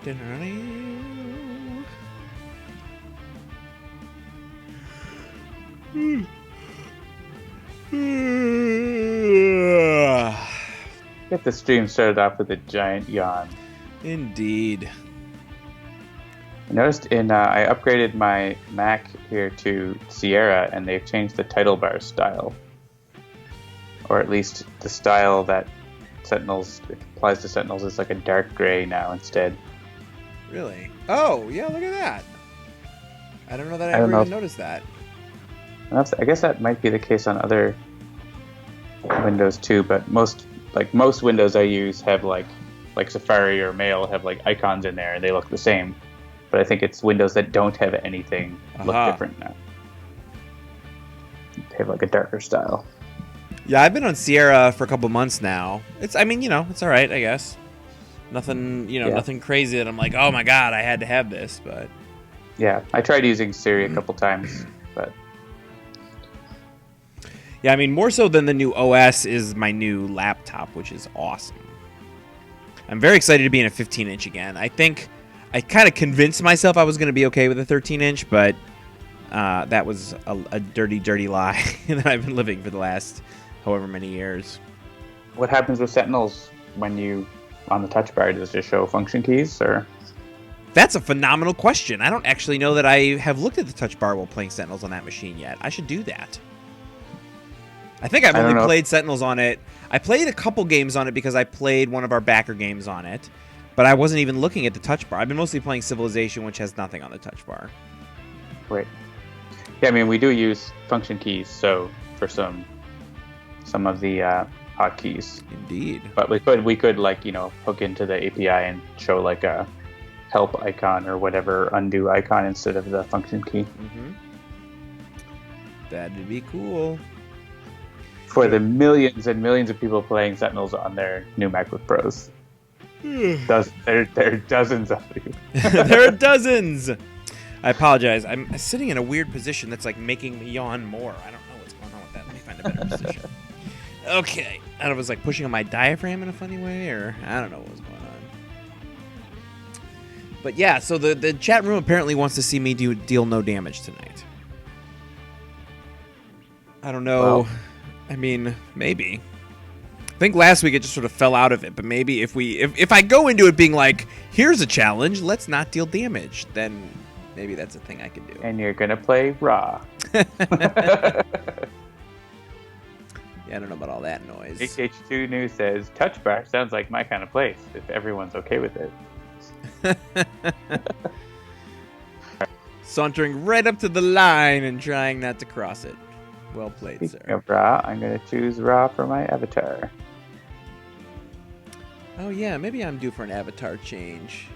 Get the stream started off with a giant yawn. Indeed. I noticed I upgraded my Mac here to Sierra, and they've changed the title bar style. Or at least the style that Sentinels applies to Sentinels is like a dark gray now instead. Really? Oh, yeah, look at that. I don't know that I ever even noticed that. I guess that might be the case on other Windows too, but most Windows I use have like Safari or Mail have like icons in there and they look the same. But I think it's Windows that don't have anything look different now. They have like a darker style. Yeah, I've been on Sierra for a couple months now. It's all right, I guess. Nothing, nothing crazy that I'm like, oh my god, I had to have this, but... Yeah, I tried using Siri a couple times, but... Yeah, I mean, more so than the new OS is my new laptop, which is awesome. I'm very excited to be in a 15-inch again. I think I kind of convinced myself I was going to be okay with a 13-inch, but that was a dirty, dirty lie that I've been living for the last however many years. What happens with Sentinels when you, on the touch bar, does it just show function keys, or...? That's a phenomenal question. I don't actually know that I have looked at the touch bar while playing Sentinels on that machine yet. I should do that. I think I've only played Sentinels on it. I played a couple games on it because I played one of our backer games on it, but I wasn't even looking at the touch bar. I've been mostly playing Civilization, which has nothing on the touch bar. Right. Yeah, I mean, we do use function keys, so for some of the hotkeys. Indeed. But we could hook into the API and show like a help icon or whatever undo icon instead of the function key. Mm-hmm. That'd be cool. For the millions and millions of people playing Sentinels on their new MacBook Pros. There are dozens of you. There are dozens. I apologize. I'm sitting in a weird position that's like making me yawn more. I don't know what's going on with that. Let me find a better position. Okay. I don't know if it was like pushing on my diaphragm in a funny way, or I don't know what was going on. But yeah, so the chat room apparently wants to see me deal no damage tonight. I don't know. Well, I mean, maybe. I think last week it just sort of fell out of it, but maybe if I go into it being like, here's a challenge, let's not deal damage, then maybe that's a thing I can do. And you're gonna play raw. Yeah, I don't know about all that noise. HH2 News says, touch bar sounds like my kind of place, if everyone's okay with it. Sauntering right up to the line and trying not to cross it. Well played, Speaking sir. of raw, I'm going to choose raw for my avatar. Oh yeah, maybe I'm due for an avatar change.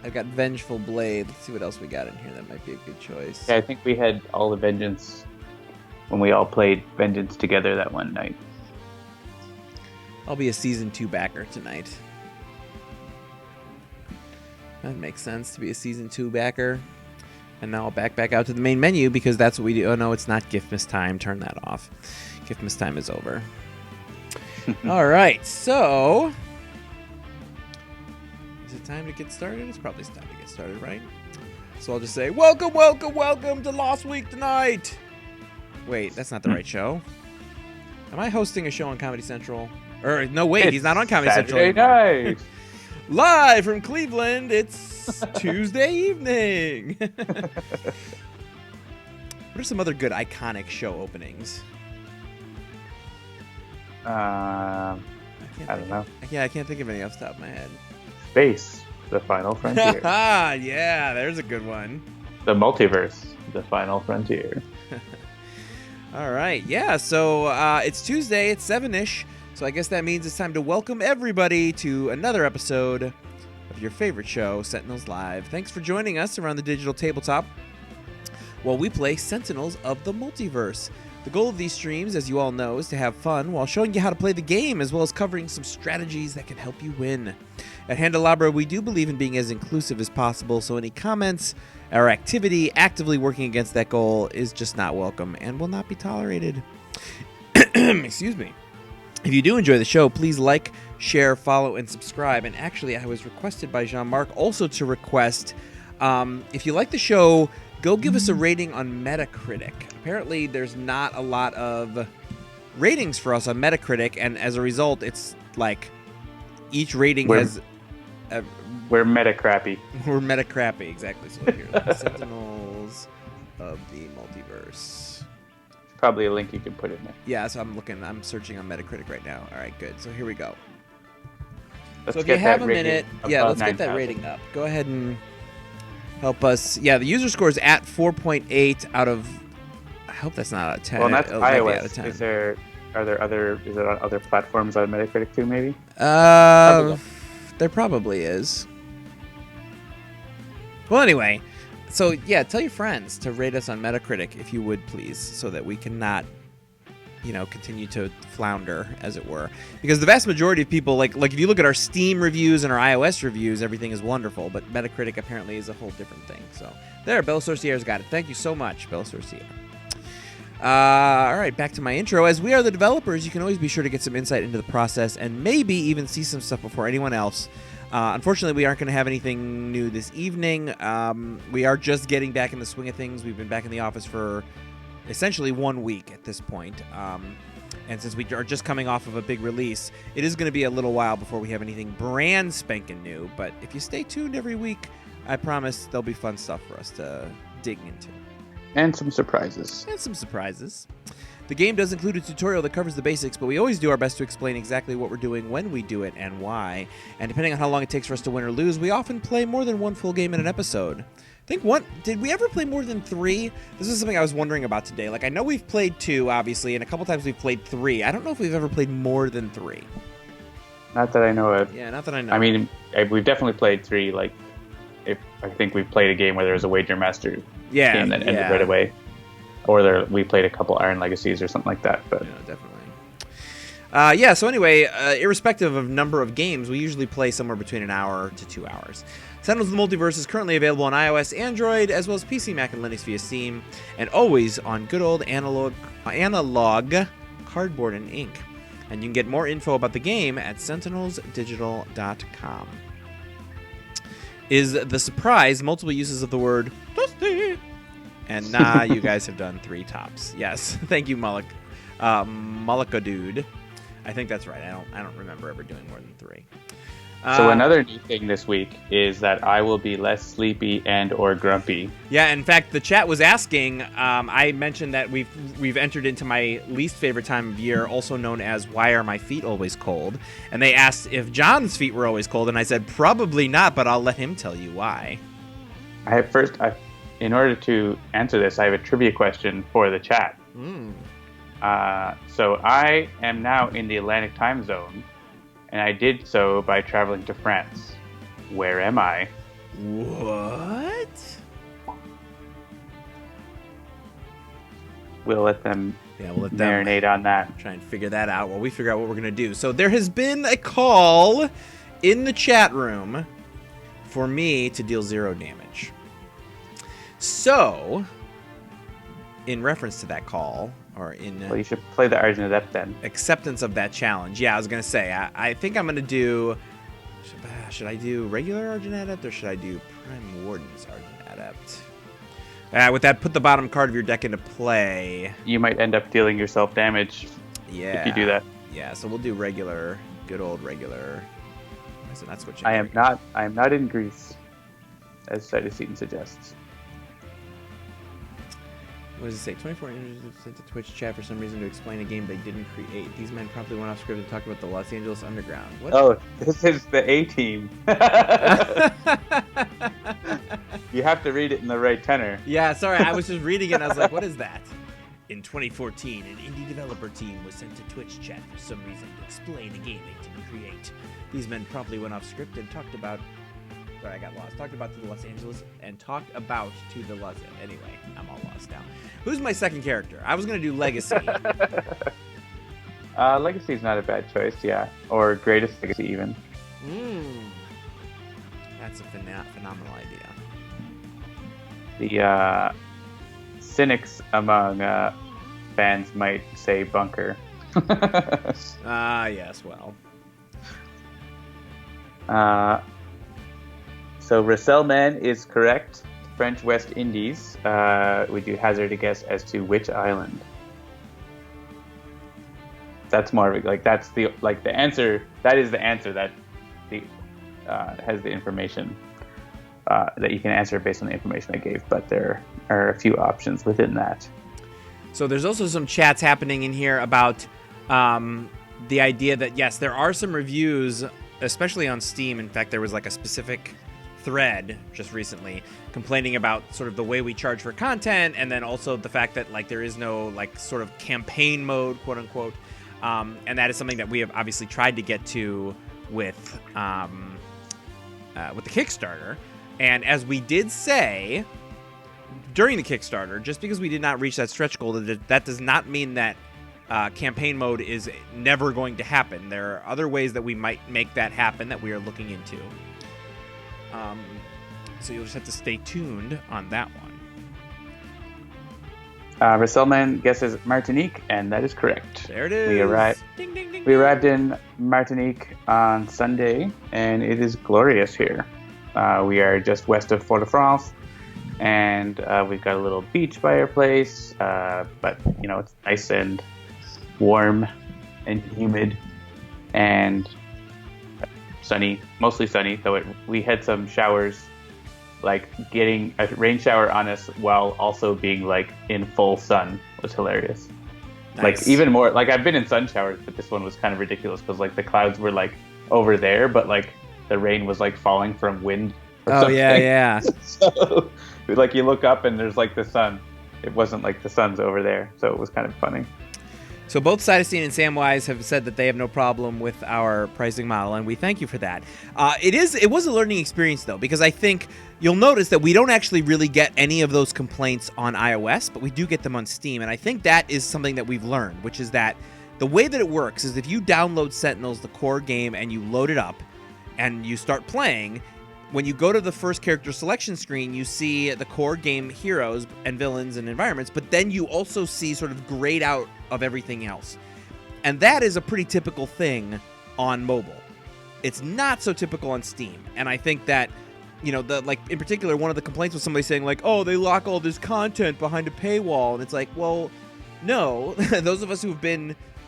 I've got Vengeful Blade. Let's see what else we got in here. That might be a good choice. Yeah, I think we had all the Vengeance when we all played Vengeance together that one night. I'll be a Season 2 backer tonight. That makes sense to be a Season 2 backer. And now I'll back out to the main menu because that's what we do. Oh, no, it's not Giftmas time. Turn that off. Giftmas time is over. All right, so... Is it time to get started? It's probably time to get started, right? So I'll just say, welcome to Lost Week tonight! Wait, that's not the right show. Am I hosting a show on Comedy Central? Or, no, wait, he's not on Comedy Central anymore. Night. Live from Cleveland, it's Tuesday evening. What are some other good iconic show openings? I don't know. Yeah, I can't think of any off the top of my head. Space, the Final Frontier. Yeah, there's a good one. The Multiverse, the Final Frontier. All right, yeah, so it's Tuesday, it's 7-ish, so I guess that means it's time to welcome everybody to another episode of your favorite show, Sentinels Live. Thanks for joining us around the digital tabletop while we play Sentinels of the Multiverse. The goal of these streams, as you all know, is to have fun while showing you how to play the game, as well as covering some strategies that can help you win. At Handelabra, we do believe in being as inclusive as possible, so any comments or activity actively working against that goal is just not welcome and will not be tolerated. Excuse me. If you do enjoy the show, please like, share, follow, and subscribe. And actually, I was requested by Jean-Marc also to request, if you like the show, go give us a rating on Metacritic. Apparently, there's not a lot of ratings for us on Metacritic, and as a result, it's like each rating has... we're meta-crappy. We're meta-crappy, exactly. So here's Sentinels of the Multiverse. Probably a link you can put in there. Yeah, so I'm searching on Metacritic right now. All right, good. So here we go. Let's so if you have a minute, let's 9, get that rating up. Go ahead and help us. Yeah, the user score is at 4.8 out of. I hope that's not out of 10. Well, that's iOS. Out of 10. Is there on other platforms on Metacritic too? Maybe. There probably is. Well, anyway. So, yeah, tell your friends to rate us on Metacritic, if you would, please, so that we cannot, continue to flounder, as it were. Because the vast majority of people, like if you look at our Steam reviews and our iOS reviews, everything is wonderful, but Metacritic apparently is a whole different thing. So, there, Bella Sorcier's got it. Thank you so much, Bella Sorcier. All right, back to my intro. As we are the developers, you can always be sure to get some insight into the process and maybe even see some stuff before anyone else. Unfortunately, we aren't going to have anything new this evening. We are just getting back in the swing of things. We've been back in the office for essentially 1 week at this point. And since we are just coming off of a big release, it is going to be a little while before we have anything brand spanking new. But if you stay tuned every week, I promise there'll be fun stuff for us to dig into. And some surprises. The game does include a tutorial that covers the basics, but we always do our best to explain exactly what we're doing, when we do it, and why. And depending on how long it takes for us to win or lose, we often play more than one full game in an episode. Did we ever play more than 3? This is something I was wondering about today. Like, I know we've played 2, obviously, and a couple times we've played 3. I don't know if we've ever played more than 3. Not that I know of. Yeah, not that I know. I mean, we've definitely played 3, like, I think we've played a game where there was a Wager Master game that ended right away. Or we played a couple Iron Legacies or something like that. But yeah, definitely. So anyway, irrespective of number of games, we usually play somewhere between an hour to 2 hours. Sentinels of the Multiverse is currently available on iOS, Android, as well as PC, Mac, and Linux via Steam, and always on good old analog cardboard and ink. And you can get more info about the game at sentinelsdigital.com. Is the surprise multiple uses of the word Dusty? And you guys have done 3 tops. Yes, thank you, Mullica Dude. I think that's right. I don't remember ever doing more than 3. So another new thing this week is that I will be less sleepy and or grumpy. Yeah, in fact, the chat was asking. I mentioned that we've entered into my least favorite time of year, also known as "Why are my feet always cold?" And they asked if John's feet were always cold, and I said probably not, but I'll let him tell you why. In order to answer this, I have a trivia question for the chat. So I am now in the Atlantic time zone, and I did so by traveling to France. Where am I? What? We'll let them marinate on that. Try and figure that out while we figure out what we're going to do. So there has been a call in the chat room for me to deal 0 damage. So, in reference to that call, or in... Well, you should play the Argent Adept then. Acceptance of that challenge. Yeah, I was going to say, I think I'm going to do... Should I do regular Argent Adept, or should I do Prime Warden's Argent Adept? With that, put the bottom card of your deck into play. You might end up dealing yourself damage if you do that. Yeah, so we'll do regular, good old regular. So not switching. I am not in Greece, as Cytosine suggests. What does it say? 24 images sent to Twitch chat for some reason to explain a game they didn't create. These men promptly went off script and talked about the Los Angeles Underground. What? Oh, this is the A-Team. You have to read it in the right tenor. Yeah, sorry, I was just reading it and I was like, what is that? In 2014, an indie developer team was sent to Twitch chat for some reason to explain a game they didn't create. These men promptly went off script and talked about... Sorry, I got lost. Talked about to the Los Angeles and talked about to the Los... Anyway, I'm all lost now. Who's my second character? I was going to do Legacy. Legacy's not a bad choice, yeah. Or Greatest Legacy, even. That's a phenomenal idea. The cynics among fans might say Bunker. Yes, well. So Rasselman is correct. French West Indies. Would you hazard a guess as to which island? That's more of like that's the answer. That is the answer that has the information that you can answer based on the information I gave. But there are a few options within that. So there's also some chats happening in here about the idea that yes, there are some reviews, especially on Steam. In fact, there was like a specific thread just recently complaining about sort of the way we charge for content, and then also the fact that like there is no like sort of campaign mode, quote unquote, and that is something that we have obviously tried to get to with the Kickstarter. And as we did say during the Kickstarter, just because we did not reach that stretch goal, that does not mean that campaign mode is never going to happen. There are other ways that we might make that happen that we are looking into. So you'll just have to stay tuned on that one. Rasselman guesses Martinique, and that is correct. There it is. Ding, ding, ding, we arrived in Martinique on Sunday, and it is glorious here. We are just west of Fort-de-France, and we've got a little beach by our place, but you know it's nice and warm and humid and sunny, mostly sunny. Though we had some showers, like getting a rain shower on us while also being like in full sun was hilarious. Nice. Like even more, like I've been in sun showers, but this one was kind of ridiculous because like the clouds were like over there, but like the rain was like falling from wind. Or something. Yeah. So like you look up and there's like the sun. It wasn't like the sun's over there, so it was kind of funny. So both Cytosine and Samwise have said that they have no problem with our pricing model, and we thank you for that. It was a learning experience, though, because I think you'll notice that we don't actually really get any of those complaints on iOS, but we do get them on Steam, and I think that is something that we've learned, which is that the way that it works is if you download Sentinels, the core game, and you load it up, and you start playing, when you go to the first character selection screen, you see the core game heroes and villains and environments, but then you also see sort of grayed out of everything else. And that is a pretty typical thing on mobile. It's not so typical on Steam. And I think that, you know, in particular, one of the complaints was somebody saying like, oh, they lock all this content behind a paywall. And it's like, well, no.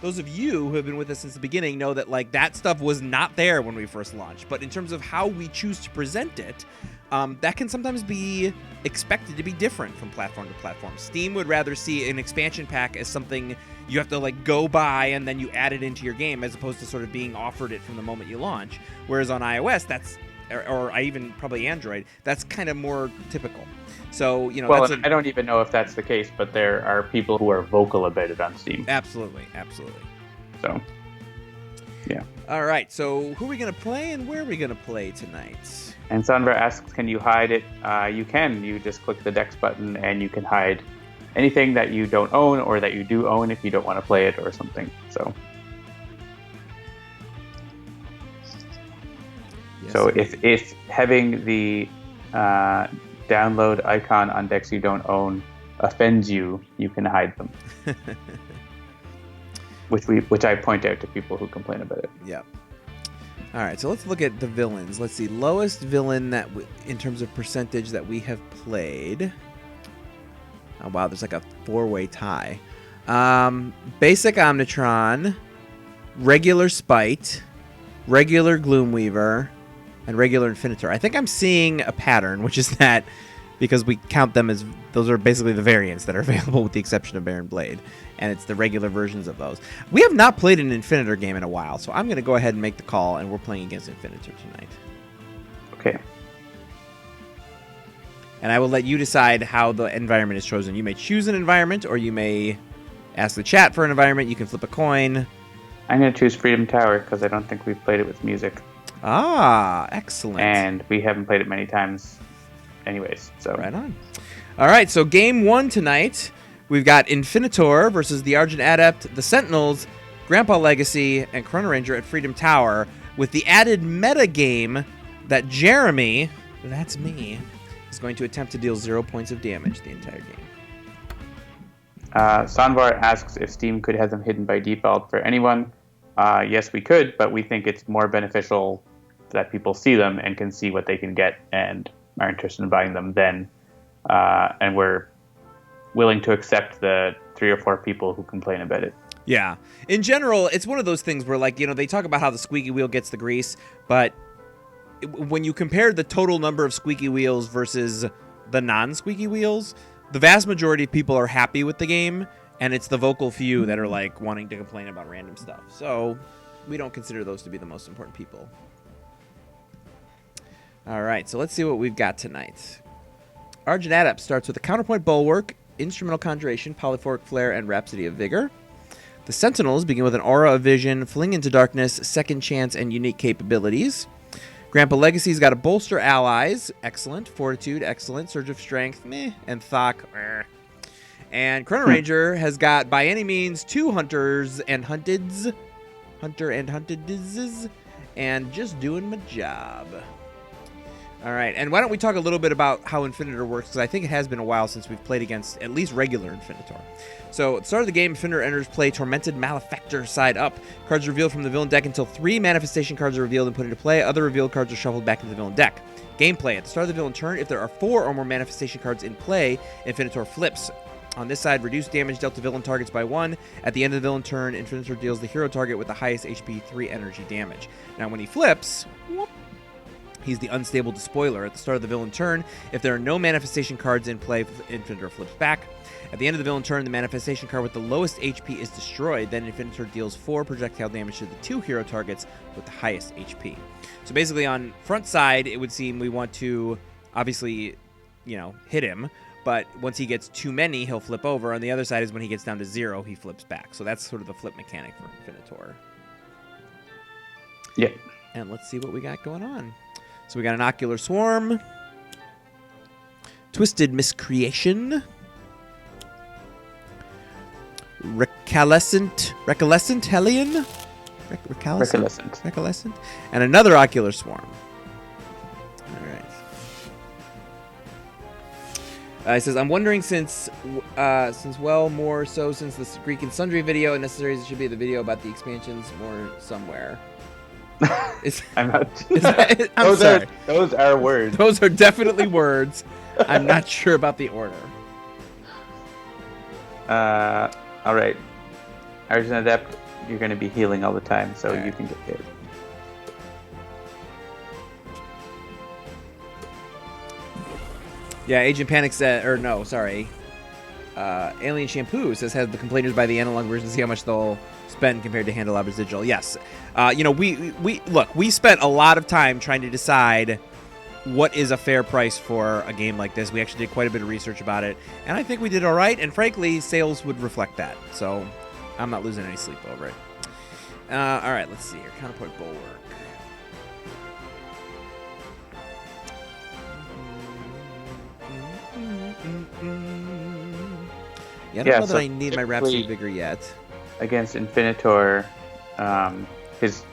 Those of you who have been with us since the beginning know that like that stuff was not there when we first launched. But in terms of how we choose to present it, that can sometimes be expected to be different from platform to platform. Steam would rather see an expansion pack as something you have to like go buy and then you add it into your game, as opposed to sort of being offered it from the moment you launch. Whereas on iOS, that's or even probably Android, that's kind of more typical. So, you know, well, I don't even know if that's the case, but there are people who are vocal about it on Steam. Absolutely. So, yeah. All right. So, who are we going to play and where are we going to play tonight? And Sandra asks, can you hide it? You can. You just click the Dex button and you can hide anything that you don't own or that you do own if you don't want to play it or something. So, yes, so if having the download icon on decks you don't own offends you, you can hide them. which I point out to people who complain about it. Yeah. All right, so let's look at the villains. Let's see, lowest villain that in terms of percentage that we have played. Oh wow, there's like a 4-way tie. Basic Omnitron, regular Spite, regular Gloomweaver, and regular Infinitor. I think I'm seeing a pattern, which is that because we count them as those are basically the variants that are available with the exception of Baron Blade, and it's the regular versions of those. We have not played an Infinitor game in a while, so I'm going to go ahead and make the call, and we're playing against Infinitor tonight. Okay. And I will let you decide how the environment is chosen. You may choose an environment, or you may ask the chat for an environment. You can flip a coin. I'm going to choose Freedom Tower because I don't think we've played it with music. Ah, excellent. And we haven't played it many times anyways. So right on. All right, so game 1 tonight, we've got Infinitor versus the Argent Adept, the Sentinels, Grandpa Legacy, and Chrono-Ranger at Freedom Tower, with the added meta game that Jeremy, that's me, is going to attempt to deal 0 points of damage the entire game. Sanvar asks if Steam could have them hidden by default for anyone. Yes, we could, but we think it's more beneficial that people see them and can see what they can get and are interested in buying them then. And we're willing to accept the 3 or 4 people who complain about it. Yeah. In general, it's one of those things where, like, they talk about how the squeaky wheel gets the grease, but when you compare the total number of squeaky wheels versus the non-squeaky wheels, the vast majority of people are happy with the game, and it's the vocal few that are, like, wanting to complain about random stuff. So we don't consider those to be the most important people. All right, so let's see what we've got tonight. Argent Adept starts with a Counterpoint Bulwark, Instrumental Conjuration, Polyphoric Flare, and Rhapsody of Vigor. The Sentinels begin with an Aura of Vision, Fling into Darkness, Second Chance, and Unique Capabilities. Grandpa Legacy's got a Bolster Allies, excellent. Fortitude, excellent. Surge of Strength, meh. And Thok, And Chrono-Ranger has got, by any means, 2 Hunters and Hunteds. Hunter and Hunteds. And just doing my job. All right, and why don't we talk a little bit about how Infinitor works, because I think it has been a while since we've played against at least regular Infinitor. So at the start of the game, Infinitor enters play Tormented Malefactor side up. Cards are revealed from the villain deck until 3 manifestation cards are revealed and put into play. Other revealed cards are shuffled back into the villain deck. Gameplay. At the start of the villain turn, if there are 4 or more manifestation cards in play, Infinitor flips. On this side, reduce damage dealt to villain targets by 1. At the end of the villain turn, Infinitor deals the hero target with the highest HP 3 energy damage. Now when he flips, he's the Unstable Despoiler. At the start of the villain turn, if there are no manifestation cards in play, Infinitor flips back. At the end of the villain turn, the manifestation card with the lowest HP is destroyed. Then Infinitor deals 4 projectile damage to the 2 hero targets with the highest HP. So basically on front side, it would seem we want to obviously, hit him. But once he gets too many, he'll flip over. On the other side is when he gets down to 0, he flips back. So that's sort of the flip mechanic for Infinitor. Yeah. And let's see what we got going on. So we got an Ocular Swarm, Twisted Miscreation, Recolescent Hellion, Recolescent, and another Ocular Swarm. All right. It says, I'm wondering since more so since the Greek and Sundry video, and necessary it should be the video about the expansions more somewhere. I'm not. Those are words. Those are definitely words. I'm not sure about the order. All right. Argent Adept, you're going to be healing all the time, so you can get hit. Yeah, Agent Panic said, Alien Shampoo says, have the complainers buy the analog version, see how much they'll spend compared to Handelabra's digital. Yes. We spent a lot of time trying to decide what is a fair price for a game like this. We actually did quite a bit of research about it, and I think we did all right, and frankly, sales would reflect that. So I'm not losing any sleep over it. All right, let's see here. Counterpoint Bulwark. Yeah, I don't know that I need my Rhapsody of Vigor yet. Against Infinitor, his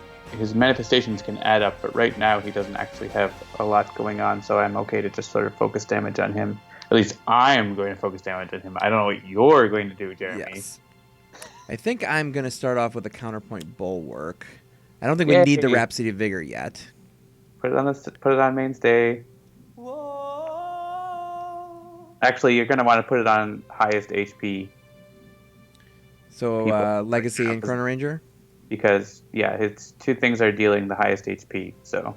manifestations can add up, but right now he doesn't actually have a lot going on, so I'm okay to just sort of focus damage on him. At least I'm going to focus damage on him. I don't know what you're going to do, Jeremy. Yes. I think I'm going to start off with a Counterpoint Bulwark. I don't think we need the Rhapsody of Vigor yet. Put it on mainstay. Actually, you're going to want to put it on highest HP. So, Legacy and Chrono-Ranger? Because, his 2 things are dealing the highest HP, so.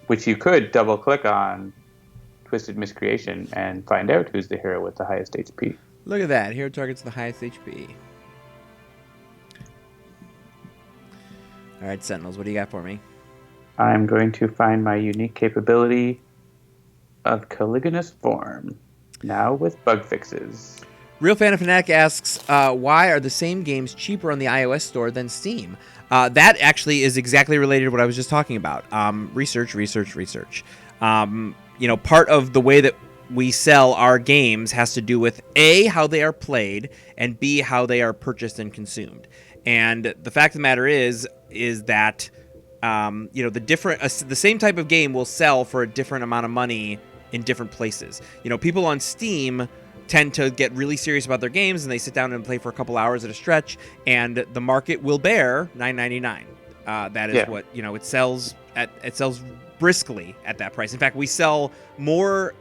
Which you could double-click on Twisted Miscreation and find out who's the hero with the highest HP. Look at that. Hero targets the highest HP. All right, Sentinels, what do you got for me? I'm going to find my unique capability of Caligonous Form, now with bug fixes. Real Fan of Fanatic asks, why are the same games cheaper on the iOS store than Steam? That actually is exactly related to what I was just talking about. Research. Part of the way that we sell our games has to do with A, how they are played, and B, how they are purchased and consumed. And the fact of the matter is that the same type of game will sell for a different amount of money in different places. People on Steam tend to get really serious about their games, and they sit down and play for a couple hours at a stretch, and the market will bear $9.99. That is what it sells at. It sells briskly at that price. In fact, we sell more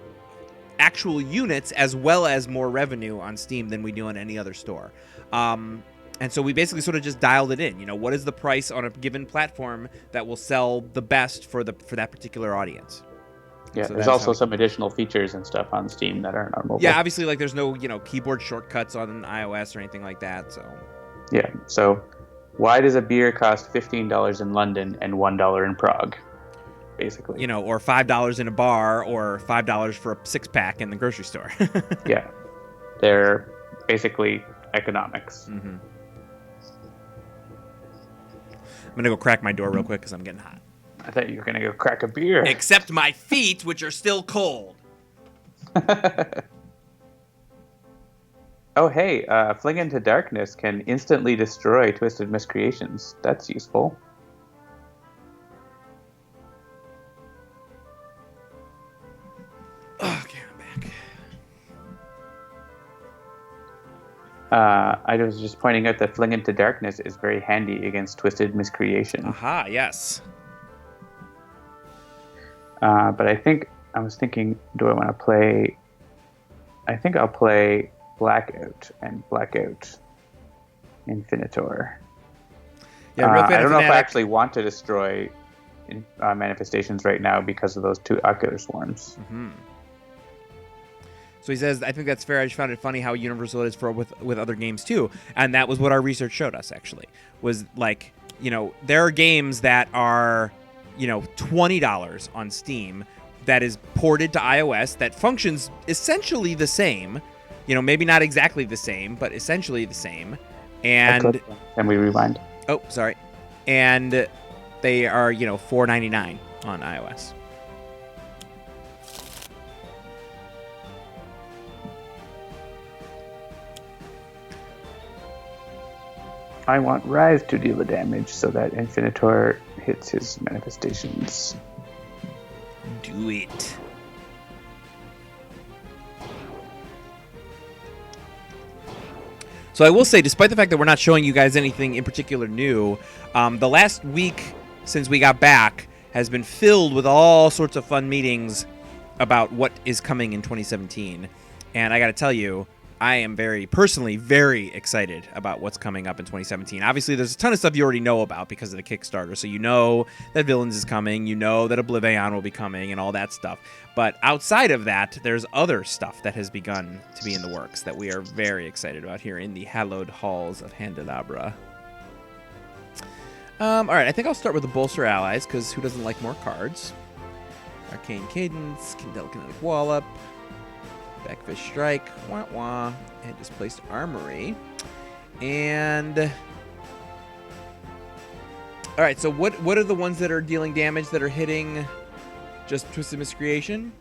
actual units as well as more revenue on Steam than we do on any other store. And so we basically sort of just dialed it in. What is the price on a given platform that will sell the best for that particular audience? Yeah, so there's also some additional features and stuff on Steam that aren't on mobile. Yeah, obviously, like there's no keyboard shortcuts on iOS or anything like that. So yeah, so why does a beer cost $15 in London and $1 in Prague? Basically, or $5 in a bar or $5 for a 6-pack in the grocery store. Yeah, they're basically economics. Mm-hmm. I'm gonna go crack my door real quick because I'm getting hot. I thought you were gonna go crack a beer. Except my feet, which are still cold. Oh, hey, Fling into Darkness can instantly destroy Twisted Miscreations. That's useful. Okay, I'm back. I was just pointing out that Fling into Darkness is very handy against Twisted Miscreation. Aha, yes. But I was thinking, do I want to play... I think I'll play Blackout and Blackout Infinitor. Yeah, real I don't know if I actually want to destroy manifestations right now because of those 2 ocular swarms. Mm-hmm. So he says, I think that's fair. I just found it funny how universal it is with other games too. And that was what our research showed us, actually. Was like, there are games that are, $20 on Steam that is ported to iOS that functions essentially the same. Maybe not exactly the same, but essentially the same. And can we rewind? Oh, sorry. And they are, $4.99 on iOS. I want Rise to deal the damage so that Infinitor hits his manifestations. Do it. So I will say, despite the fact that we're not showing you guys anything in particular new, the last week since we got back has been filled with all sorts of fun meetings about what is coming in 2017. And I got to tell you, I am personally very excited about what's coming up in 2017. Obviously, there's a ton of stuff you already know about because of the Kickstarter. So you know that Villains is coming, you know that Oblivion will be coming, and all that stuff. But outside of that, there's other stuff that has begun to be in the works that we are very excited about here in the hallowed halls of Handelabra. All right, I think I'll start with the Bolster Allies, because who doesn't like more cards? Arcane Cadence, Kinetic Wallop, Backfish Strike, wah wah, and Displaced Armory. And all right, so what are the ones that are dealing damage that are hitting just Twisted Miscreation?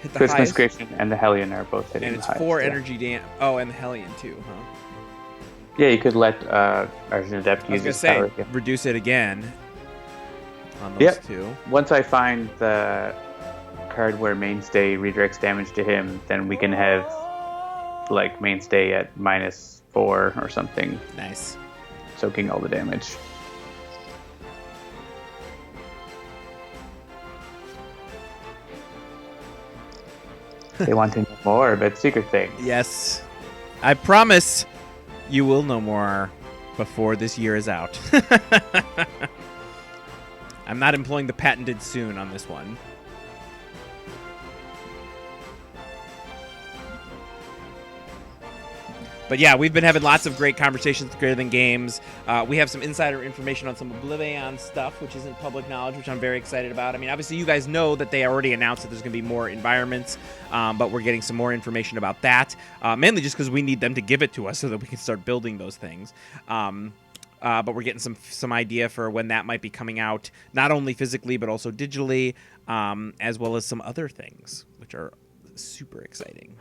Hit the Twisted highest? Miscreation and the Hellion are both hitting. And it's the highest, 4 energy damage. Oh, and the Hellion too, huh? Yeah, you could let Argent Adept use his power again. Reduce it again on those two. Once I find the card where Mainstay redirects damage to him, then we can have like Mainstay at -4 or something. Nice. Soaking all the damage. They want to know more about secret things. Yes. I promise you will know more before this year is out. I'm not employing the patented soon on this one. But yeah, we've been having lots of great conversations with Greater Than Games. We have some insider information on some Oblivion stuff, which isn't public knowledge, which I'm very excited about. I mean, obviously, you guys know that they already announced that there's going to be more environments, but we're getting some more information about that, mainly just because we need them to give it to us so that we can start building those things. But we're getting some idea for when that might be coming out, not only physically, but also digitally, as well as some other things, which are super exciting.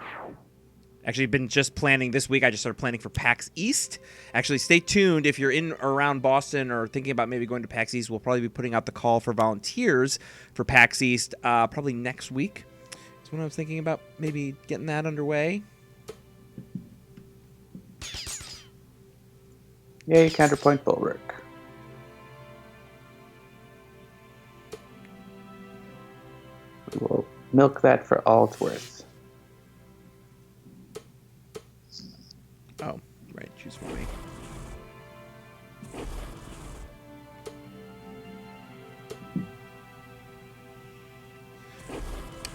Actually, been just planning this week. I just started planning for PAX East. Actually, stay tuned. If you're in or around Boston or thinking about maybe going to PAX East, we'll probably be putting out the call for volunteers for PAX East probably next week. That's when I was thinking about maybe getting that underway. Yay, counterpoint bulwark. We will milk that for all it's worth. Oh, right. Choose for me.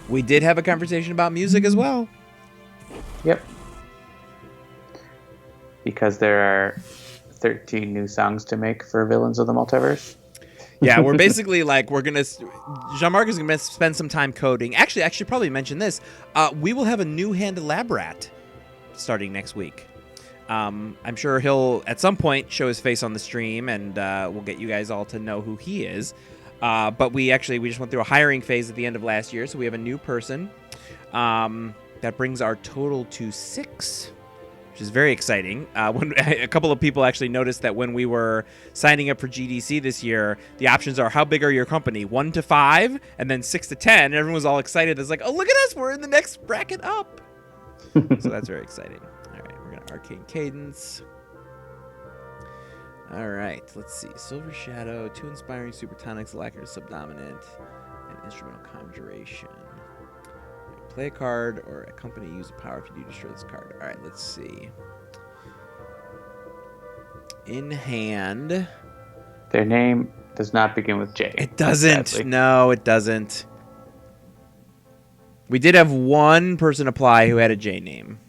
We did have a conversation about music as well. Yep. Because there are 13 new songs to make for Villains of the Multiverse. Yeah, we're basically like, Jean-Marc is going to spend some time coding. Actually, I should probably mention this. We will have a new Handelabra starting next week. I'm sure he'll, at some point, show his face on the stream, and we'll get you guys all to know who he is. But we just went through a hiring phase at the end of last year, so we have a new person. That brings our total to 6. Which is very exciting. When a couple of people actually noticed that when we were signing up for GDC this year, the options are how big are your company? 1 to 5, and then 6 to 10. And everyone was all excited. It's like, oh, look at us. We're in the next bracket up. So that's very exciting. All right, we're going to Arcane Cadence. All right, let's see. Silver Shadow, 2 Inspiring Supertonics, Lacquer Subdominant, and Instrumental Conjuration. Play a card or a company use a power if you do destroy this card. All right, let's see. In hand. Their name does not begin with J. It doesn't. Sadly. No, it doesn't. We did have one person apply who had a J name.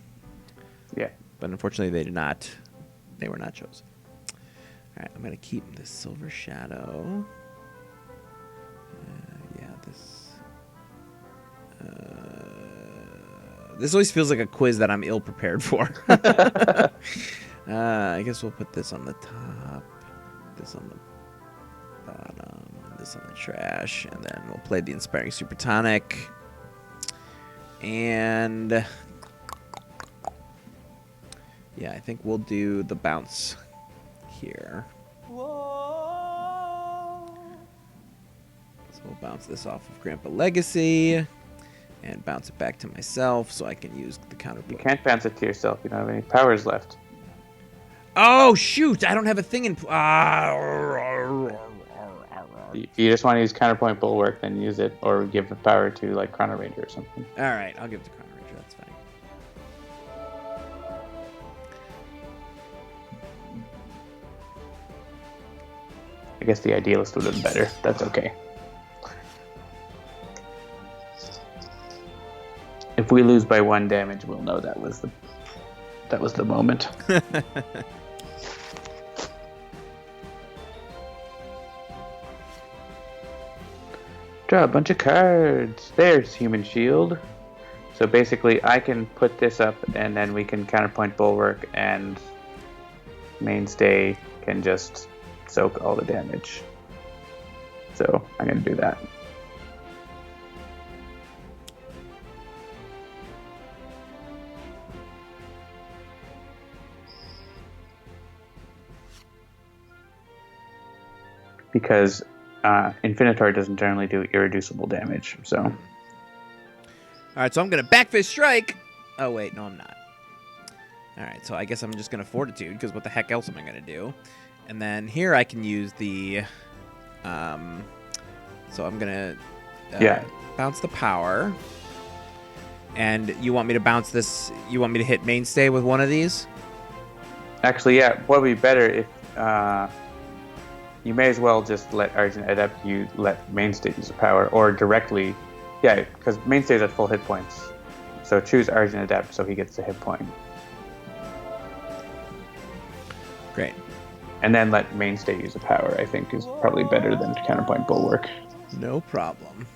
Yeah. But unfortunately, they did not. They were not chosen. All right, I'm going to keep this Silver Shadow. This always feels like a quiz that I'm ill prepared for. I guess we'll put this on the top, this on the bottom, and this on the trash, and then we'll play the Inspiring Supertonic. And yeah, I think we'll do the bounce here. Whoa. So we'll bounce this off of Grandpa Legacy. And bounce it back to myself so I can use the counter. You can't bounce it to yourself. You don't have any powers left. Oh, shoot. I don't have a thing in... If you just want to use counterpoint bulwark, then use it. Or give the power to, like, Chrono-Ranger or something. All right. I'll give it to Chrono-Ranger. That's fine. I guess the Idealist would have been better. That's okay. If we lose by 1 damage, we'll know that was the moment. Draw a bunch of cards. There's Human Shield. So basically, I can put this up, and then we can counterpoint bulwark, and Mainstay can just soak all the damage. So I'm going to do that. Because Infinitor doesn't generally do irreducible damage, so. All right, so I'm going to Backfist Strike. Oh, wait, no, I'm not. All right, so I guess I'm just going to Fortitude, because what the heck else am I going to do? And then here I can use the... so I'm going to bounce the power. And you want me to bounce this... You want me to hit Mainstay with one of these? Actually, yeah, what would be better if... you may as well just let Argent Adept, you let Mainstay use a power, or directly, yeah, because Mainstay's at full hit points. So choose Argent Adept so he gets a hit point. Great. And then let Mainstay use a power, I think, is probably better than counterpoint bulwark. No problem.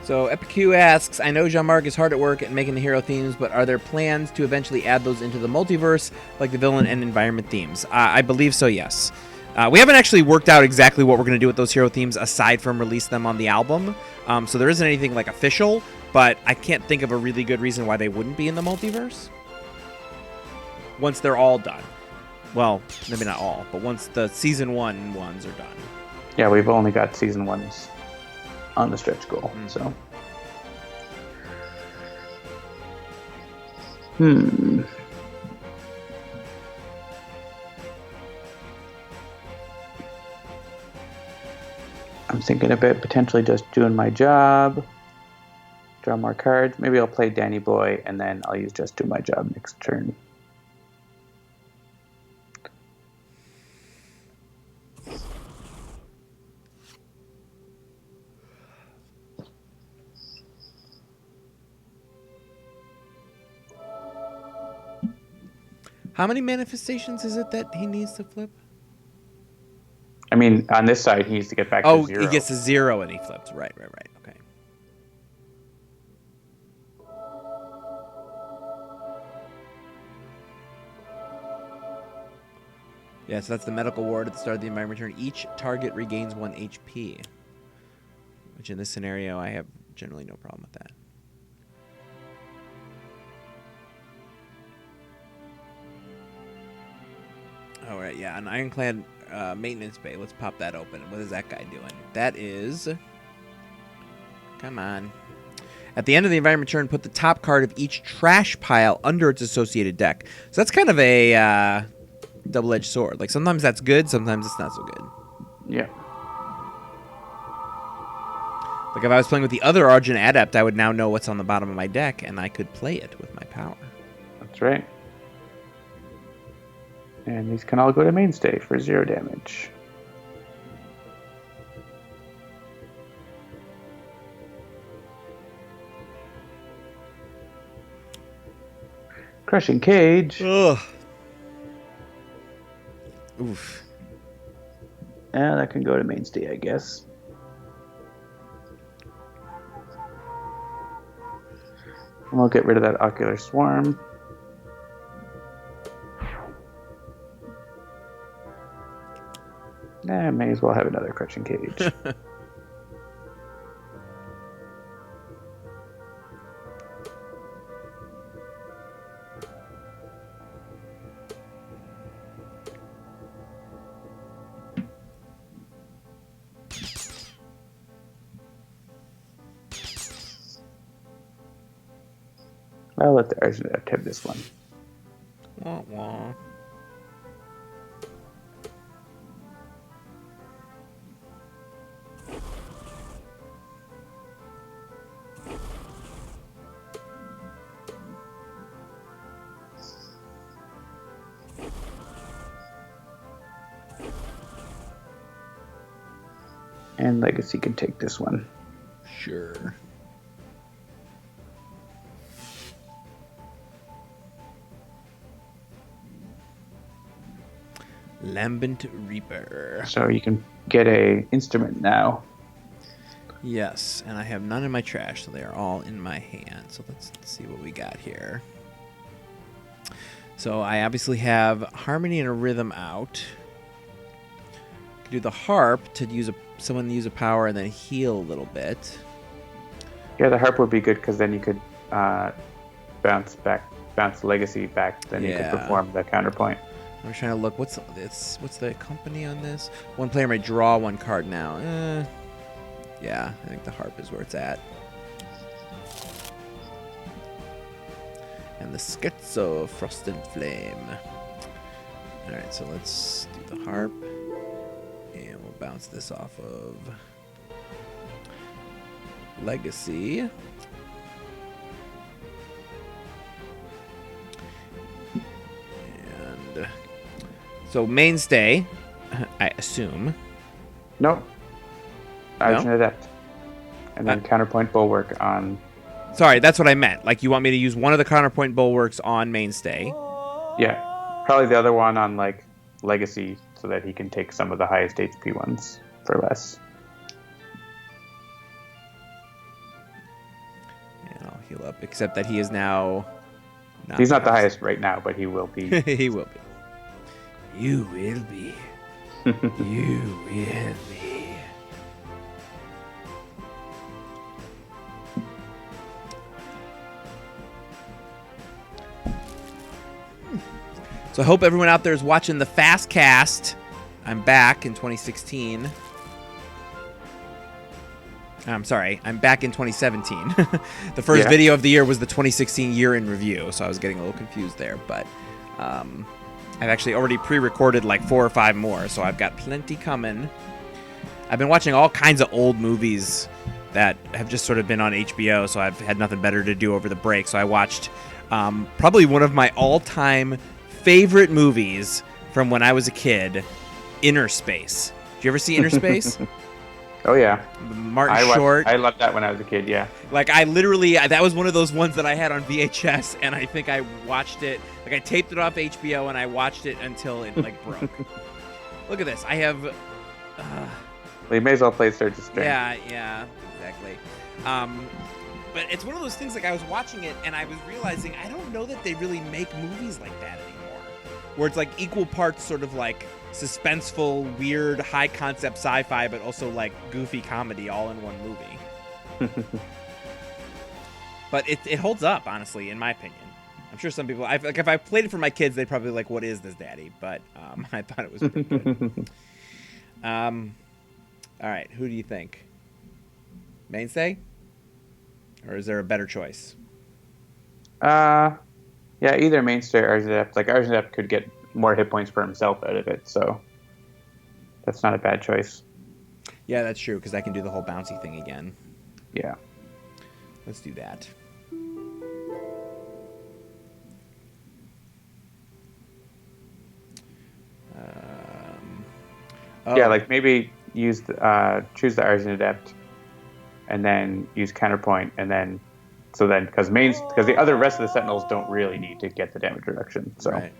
So Epicu asks, I know Jean-Marc is hard at work at making the hero themes, but are there plans to eventually add those into the multiverse, like the villain and environment themes? I believe so, yes. We haven't actually worked out exactly what we're going to do with those hero themes aside from release them on the album. So there isn't anything like official, but I can't think of a really good reason why they wouldn't be in the multiverse once they're all done. Well, maybe not all, but once the season 1 ones are done. Yeah, we've only got season 1s on the stretch goal, so. I'm thinking about potentially just doing my job, draw more cards. Maybe I'll play Danny Boy, and then I'll use just do my job next turn. How many manifestations is it that he needs to flip? I mean, on this side, he needs to get back to 0. He gets to 0 and he flips. Right. Okay. Yeah, so that's the medical ward at the start of the environment turn. Each target regains 1 HP. Which in this scenario, I have generally no problem with that. All right, yeah, an Ironclad maintenance bay. Let's pop that open. What is that guy doing? That is... Come on. At the end of the environment turn, put the top card of each trash pile under its associated deck. So that's kind of a double-edged sword. Like, sometimes that's good, sometimes it's not so good. Yeah. Like, if I was playing with the other Argent Adept, I would now know what's on the bottom of my deck, and I could play it with my power. That's right. And these can all go to mainstay for 0 damage. Crushing Cage. Ugh. Oof. Yeah, that can go to mainstay, I guess. And we'll get rid of that Ocular Swarm. May as well have another Crushing Cage. I'll let the Argent Adept have this one. Wah, wah. And Legacy can take this one. Sure. Lambent Reaper. So you can get a instrument now. Yes, and I have none in my trash, so they are all in my hand. So let's see what we got here. So I obviously have Harmony and a Rhythm out. Could do the Harp to use someone use a power and then heal a little bit. Yeah, the Harp would be good because then you could bounce Legacy back. Then you could perform the counterpoint. I'm trying to look. What's the company on this? One player may draw 1 card now. Yeah, I think the Harp is where it's at. And the Schizo Frost and Flame. Alright, so let's do the Harp. And we'll bounce this off of Legacy. And so mainstay, I assume. Nope. Argent No? Adept. And then counterpoint Bulwark on... Sorry, that's what I meant. Like, you want me to use one of the counterpoint bulwarks on mainstay. Yeah. Probably the other one on, like, Legacy so that he can take some of the highest HP ones for less. And I'll heal up, except that he is now... He's not the highest right now, but he will be. He will be. You will be. You will be. So I hope everyone out there is watching the Fast Cast. I'm back in 2016. I'm sorry, I'm back in 2017. The first video of the year was the 2016 year in review, so I was getting a little confused there. But I've actually already pre-recorded like 4 or 5 more, so I've got plenty coming. I've been watching all kinds of old movies that have just sort of been on HBO, so I've had nothing better to do over the break. So I watched probably one of my all-time favorite movies from when I was a kid, Inner Space. Did you ever see Inner Space? Oh, yeah. Martin Short. I loved that when I was a kid, yeah. Like, I literally, that was one of those ones that I had on VHS, and I think I watched it, like, I taped it off HBO, and I watched it until it, like, broke. Look at this. I have... Well, you may as well play Surge of Strength. Yeah, exactly. But it's one of those things, like, I was watching it, and I was realizing, I don't know that they really make movies like that anymore. Where it's, like, equal parts sort of, like, suspenseful, weird, high-concept sci-fi, but also, like, goofy comedy all in one movie. But it holds up, honestly, in my opinion. I'm sure some people... like, if I played it for my kids, they'd probably be like, what is this, Daddy? But I thought it was pretty good. All right, who do you think? Mainstay? Or is there a better choice? Yeah, either Mainstay or Argent Adept. Like, Argent Adept could get more hit points for himself out of it, so that's not a bad choice. Yeah, that's true, because I can do the whole bouncy thing again. Yeah. Let's do that. Yeah, like maybe choose the Argent Adept, and then use Counterpoint, and then because the other rest of the Sentinels don't really need to get the damage reduction, so. Right.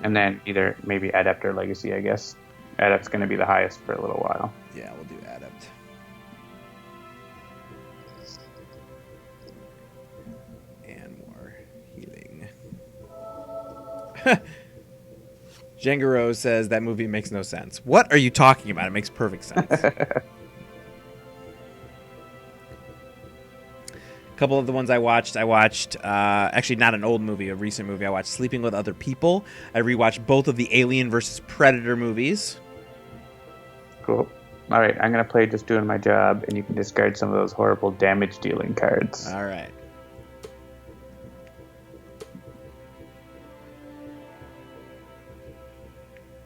And then either maybe Adept or Legacy, I guess. Adept's going to be the highest for a little while. Yeah, we'll do Adept. And more healing. Jengaro says that movie makes no sense. What are you talking about? It makes perfect sense. A couple of the ones I watched, actually not an old movie, a recent movie. I watched Sleeping with Other People. I rewatched both of the Alien vs. Predator movies. Cool. All right, I'm going to play Just Doing My Job, and you can discard some of those horrible damage-dealing cards. All right.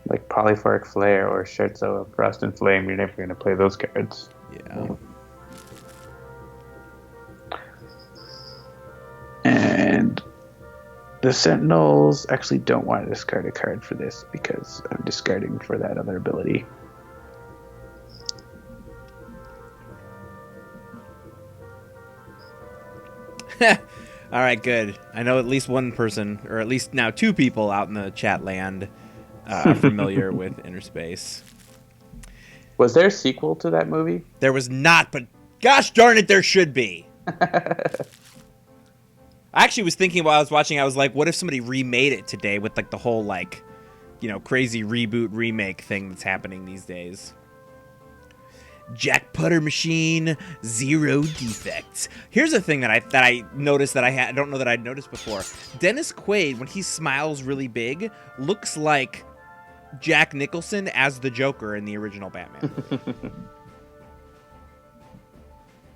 Like Polyphoric Flare or Scherzo of Frost and Flame, you're never going to play those cards. Yeah. And the Sentinels actually don't want to discard a card for this because I'm discarding for that other ability. All right, good. I know at least one person, or at least now 2 people out in the chat land familiar with Inner Space. Was there a sequel to that movie? There was not, but gosh darn it, there should be. I actually was thinking while I was watching, I was like, what if somebody remade it today with like the whole like, crazy reboot remake thing that's happening these days. Jack Putter Machine, 0 defects. Here's a thing that I noticed that I don't know that I'd noticed before. Dennis Quaid, when he smiles really big, looks like Jack Nicholson as the Joker in the original Batman movie.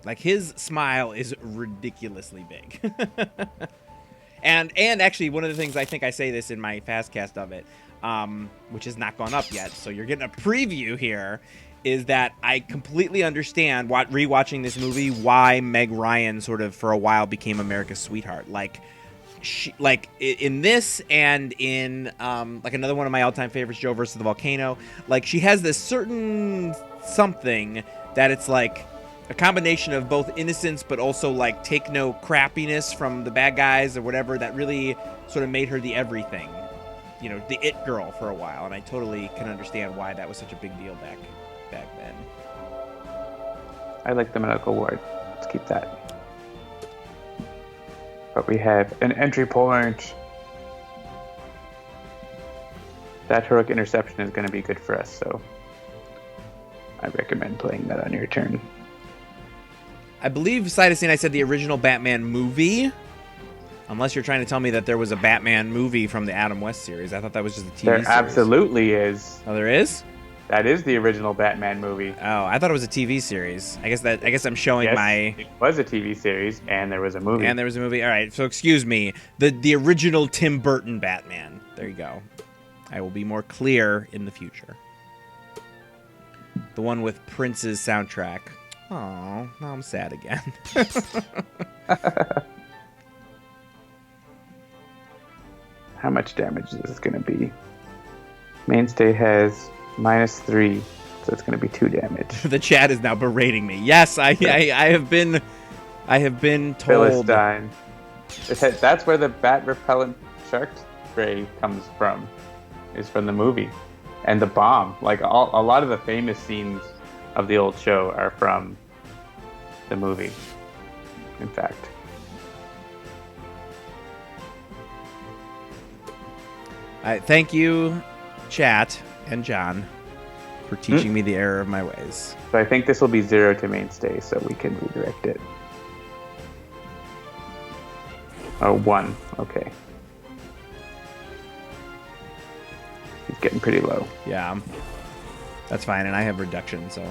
Like, his smile is ridiculously big. and actually, one of the things, I think I say this in my fast cast of it, which has not gone up yet, so you're getting a preview here, is that I completely understand, rewatching this movie, why Meg Ryan sort of, for a while, became America's sweetheart. Like, in this and in, like, another one of my all-time favorites, Joe versus the Volcano, like, she has this certain something that it's, like, a combination of both innocence but also, like, take no crappiness from the bad guys or whatever that really sort of made her the everything. The it girl for a while, and I totally can understand why that was such a big deal back then. I like the medical ward. Let's keep that. But we have an entry point. That heroic interception is going to be good for us, so I recommend playing that on your turn. I believe Cytosine, I said the original Batman movie. Unless you're trying to tell me that there was a Batman movie from the Adam West series. I thought that was just a TV series. There absolutely is. Oh, there is? That is the original Batman movie. Oh, I thought it was a TV series. I guess I'm showing It was a TV series, and there was a movie. And there was a movie. All right, so excuse me. The original Tim Burton Batman. There you go. I will be more clear in the future. The one with Prince's soundtrack. Oh, now I'm sad again. How much damage is this going to be? Mainstay has -3, so it's going to be 2 damage. The chat is now berating me. Yes, I have been told. Philistine. That's where the bat repellent shark spray comes from. Is from the movie, and the bomb. Like a lot of the famous scenes of the old show are from the movie. In fact. Thank you, chat and John, for teaching me the error of my ways. So I think this will be 0 to mainstay, so we can redirect it. Oh, 1. Okay. He's getting pretty low. Yeah. That's fine, and I have reduction, so...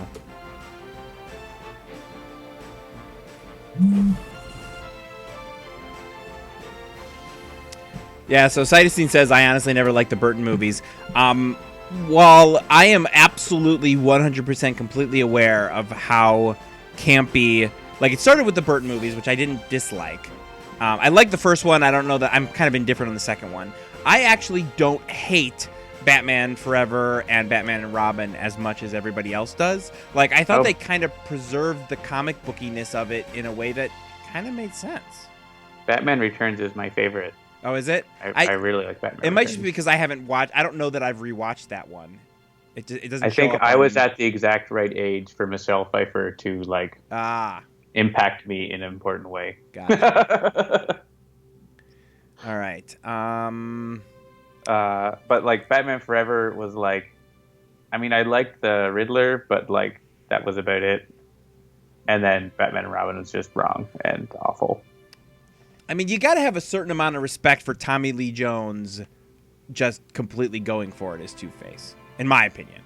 Yeah, so Cytosine says, I honestly never liked the Burton movies. While I am absolutely 100% completely aware of how campy... Like, it started with the Burton movies, which I didn't dislike. I like the first one. I don't know that... I'm kind of indifferent on the second one. I actually don't hate Batman Forever and Batman and Robin as much as everybody else does. Like, I thought they kind of preserved the comic bookiness of it in a way that kind of made sense. Batman Returns is my favorite. Oh, is it? I really like Batman. It might just be because I haven't watched... I don't know that I've rewatched that one. It doesn't I show think up I on- was at the exact right age for Michelle Pfeiffer to, like, impact me in an important way. Gotcha. All right. But, like, Batman Forever was, like... I mean, I liked the Riddler, but, like, that was about it. And then Batman and Robin was just wrong and awful. I mean, you got to have a certain amount of respect for Tommy Lee Jones just completely going for it as Two-Face, in my opinion.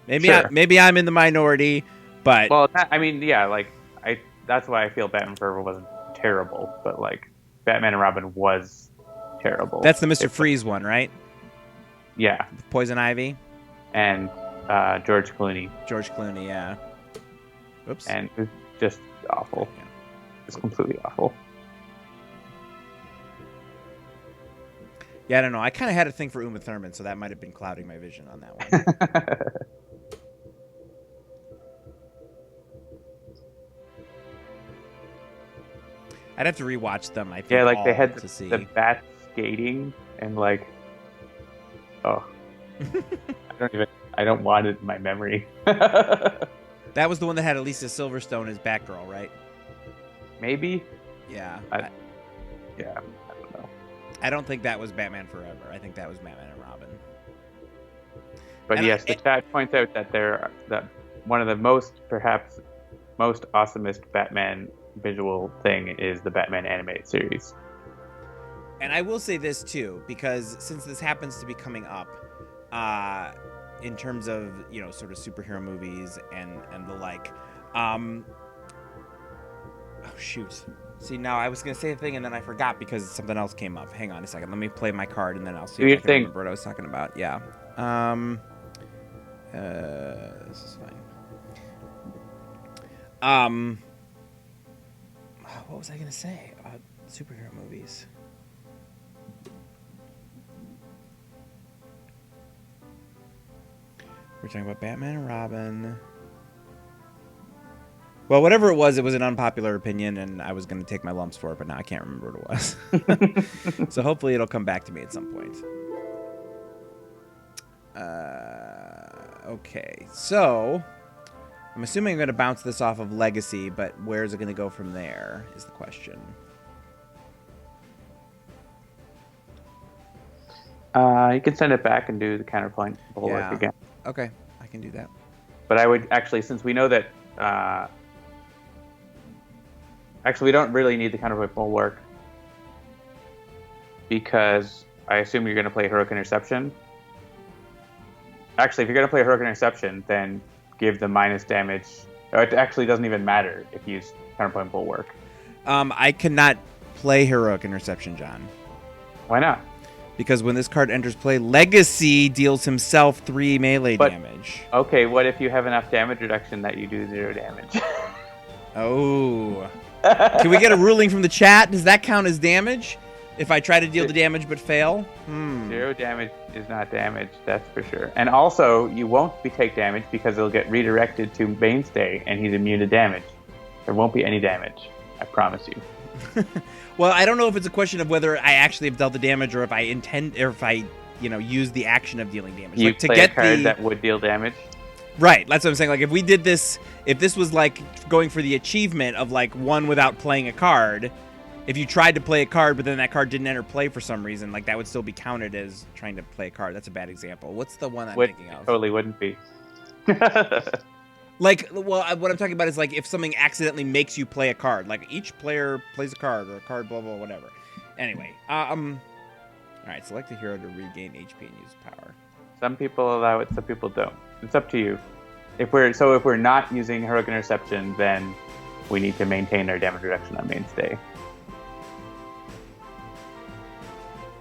Maybe I'm in the minority, but... Well, I mean, yeah, like, that's why I feel Batman Forever wasn't terrible, but, like, Batman and Robin was terrible. That's the Mr. Freeze one, right? Yeah. Poison Ivy? And George Clooney. George Clooney, yeah. Oops. And it was just awful. Yeah. It's completely awful. Yeah, I don't know. I kind of had a thing for Uma Thurman, so that might have been clouding my vision on that one. I'd have to rewatch them, I think. Yeah, like they had the the bat skating and like, oh, I don't want it in my memory. That was the one that had Elisa Silverstone as Batgirl, right? Maybe. Yeah. Yeah, I don't know. I don't think that was Batman Forever. I think that was Batman and Robin. But yes, the chat points out that one of the perhaps most awesomest Batman visual thing is the Batman animated series. And I will say this too, because since this happens to be coming up, in terms of, you know, sort of superhero movies and the like, oh shoot. See, now I was going to say a thing and then I forgot because something else came up. Hang on a second. Let me play my card and then I'll see if I can remember what I was talking about. Yeah. This is fine. What was I going to say about superhero movies? We're talking about Batman and Robin. Well, whatever it was an unpopular opinion, and I was going to take my lumps for it, but now I can't remember what it was. So hopefully it'll come back to me at some point. Okay, so I'm assuming I'm going to bounce this off of Legacy, but where is it going to go from there is the question. You can send it back and do the counterpoint the whole work again. Okay, I can do that. But I would actually, since we know that Actually, we don't really need the counterpoint bulwark because I assume you're going to play Heroic Interception. Actually, if you're going to play Heroic Interception, then give the minus damage. It actually doesn't even matter if you use counterpoint bulwark. I cannot play Heroic Interception, John. Why not? Because when this card enters play, Legacy deals himself 3 melee damage. Okay, what if you have enough damage reduction that you do 0 damage? Oh. Can we get a ruling from the chat? Does that count as damage? If I try to deal the damage but fail? 0 damage is not damage, that's for sure. And also, you won't take damage because it'll get redirected to Mainstay, and he's immune to damage. There won't be any damage. I promise you. Well, I don't know if it's a question of whether I actually have dealt the damage or if I intend, or if I, use the action of dealing damage. You like, to play get a card that would deal damage? Right, that's what I'm saying. Like, if we did this, if this was like going for the achievement of like one without playing a card, if you tried to play a card but then that card didn't enter play for some reason, like that would still be counted as trying to play a card. That's a bad example. What's the one I'm thinking of? Totally wouldn't be. Like, well, what I'm talking about is like if something accidentally makes you play a card, like each player plays a card or a card, blah, blah, whatever. Anyway, all right, select a hero to regain HP and use power. Some people allow it, some people don't. It's up to you. If we're not using Heroic Interception, then we need to maintain our damage reduction on Mainstay.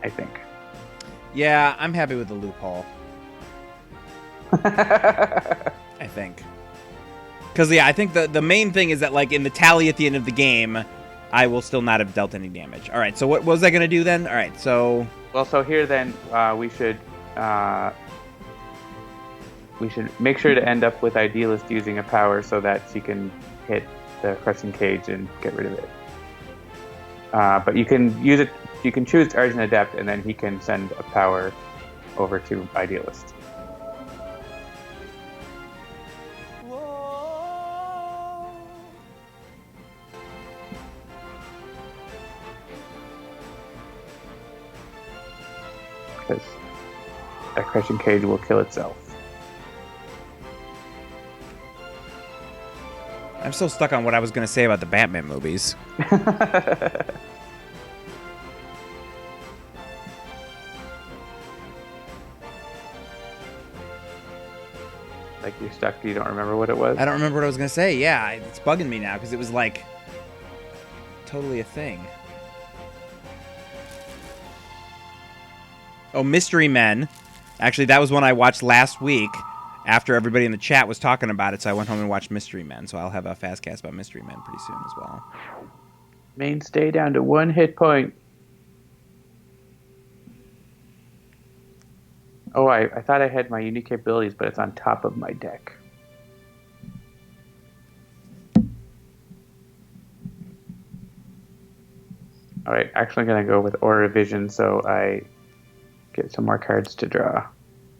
I think. Yeah, I'm happy with the loophole. I think. Because, yeah, I think the main thing is that, like, in the tally at the end of the game, I will still not have dealt any damage. All right, so what was I going to do then? All right, so... Well, so here then, we should make sure to end up with Idealist using a power so that she can hit the Crushing Cage and get rid of it. But you can use it. You can choose Argent Adept, and then he can send a power over to Idealist. Because that Crushing Cage will kill itself. I'm still stuck on what I was going to say about the Batman movies. Like you're stuck, you don't remember what it was? I don't remember what I was going to say. Yeah, it's bugging me now because it was like totally a thing. Oh, Mystery Men. Actually, that was one I watched last week after everybody in the chat was talking about it, so I went home and watched Mystery Men. So I'll have a fast cast about Mystery Men pretty soon as well. Mainstay down to 1 hit point. Oh, I thought I had my unique capabilities, but it's on top of my deck. All right, actually I'm going to go with Aura Vision so I get some more cards to draw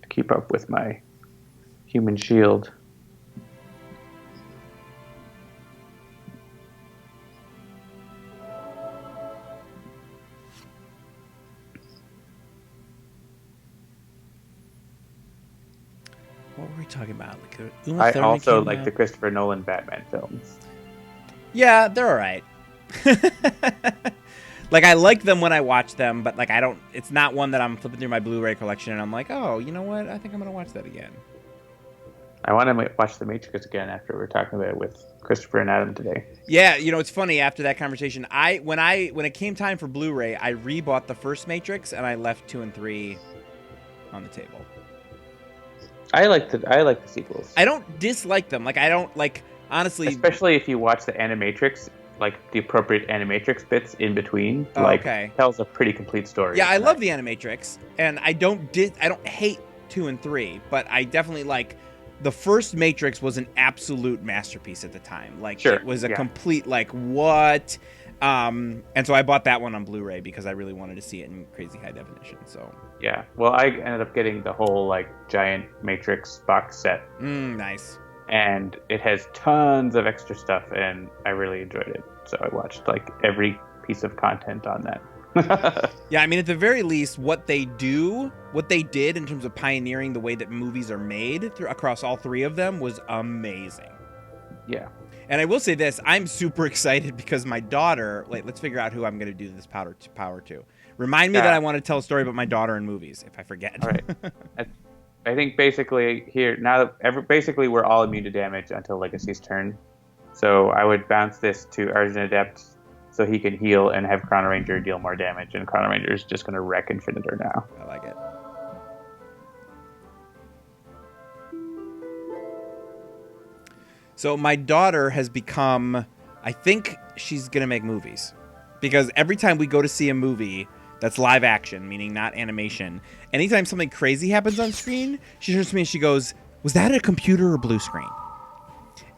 to keep up with my human shield. What were we talking about? Like, I also like the Christopher Nolan Batman films. Yeah, they're all right. Like, I like them when I watch them, but like I don't. It's not one that I'm flipping through my Blu-ray collection and I'm like, oh, you know what? I think I'm gonna watch that again. I want to watch The Matrix again after we were talking about it with Christopher and Adam today. Yeah, it's funny. After that conversation, when it came time for Blu-ray, I rebought the first Matrix and I left 2 and 3 on the table. I like the sequels. I don't dislike them. Like, I don't like, honestly. Especially if you watch the Animatrix, like the appropriate Animatrix bits in between. Oh, like, okay. Tells a pretty complete story. Yeah, I love the Animatrix, and I don't hate 2 and 3, but I definitely like. The first Matrix was an absolute masterpiece at the time. Like, sure, it was a complete, like, what? And so I bought that one on Blu-ray because I really wanted to see it in crazy high definition. So yeah, well, I ended up getting the whole like giant Matrix box set. Nice. And it has tons of extra stuff, and I really enjoyed it. So I watched like every piece of content on that. Yeah, I mean, at the very least, what they did in terms of pioneering the way that movies are made across all 3 of them was amazing. Yeah. And I will say this, I'm super excited because my daughter, let's figure out who I'm going to do this power to. Remind me that I want to tell a story about my daughter in movies, if I forget. All right. I think basically here, now that basically we're all immune to damage until Legacy's turn. So I would bounce this to Argent Adept so he can heal and have Chrono-Ranger deal more damage. And Chrono-Ranger is just going to wreck Infinitor now. I like it. So my daughter has become, I think she's going to make movies. Because every time we go to see a movie that's live action, meaning not animation, anytime something crazy happens on screen, she turns to me and she goes, was that a computer or blue screen?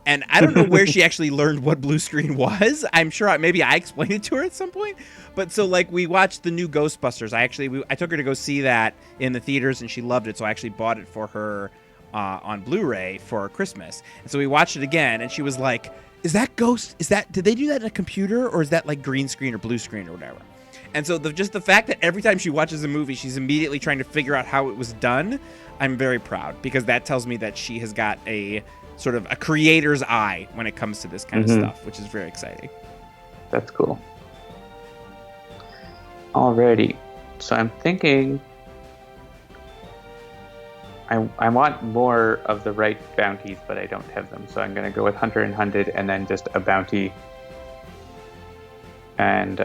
And I don't know where she actually learned what blue screen was. I'm sure maybe I explained it to her at some point. But so we watched the new Ghostbusters. I took her to go see that in the theaters and she loved it. So I actually bought it for her on Blu-ray for Christmas. And so we watched it again and she was like, is that did they do that in a computer or is that like green screen or blue screen or whatever? And so just the fact that every time she watches a movie, she's immediately trying to figure out how it was done, I'm very proud because that tells me that she has got a sort of a creator's eye when it comes to this kind of stuff, which is very exciting. That's cool. Alrighty. So I'm thinking I want more of the right bounties, but I don't have them. So I'm going to go with Hunter and Hunted and then just a bounty. And,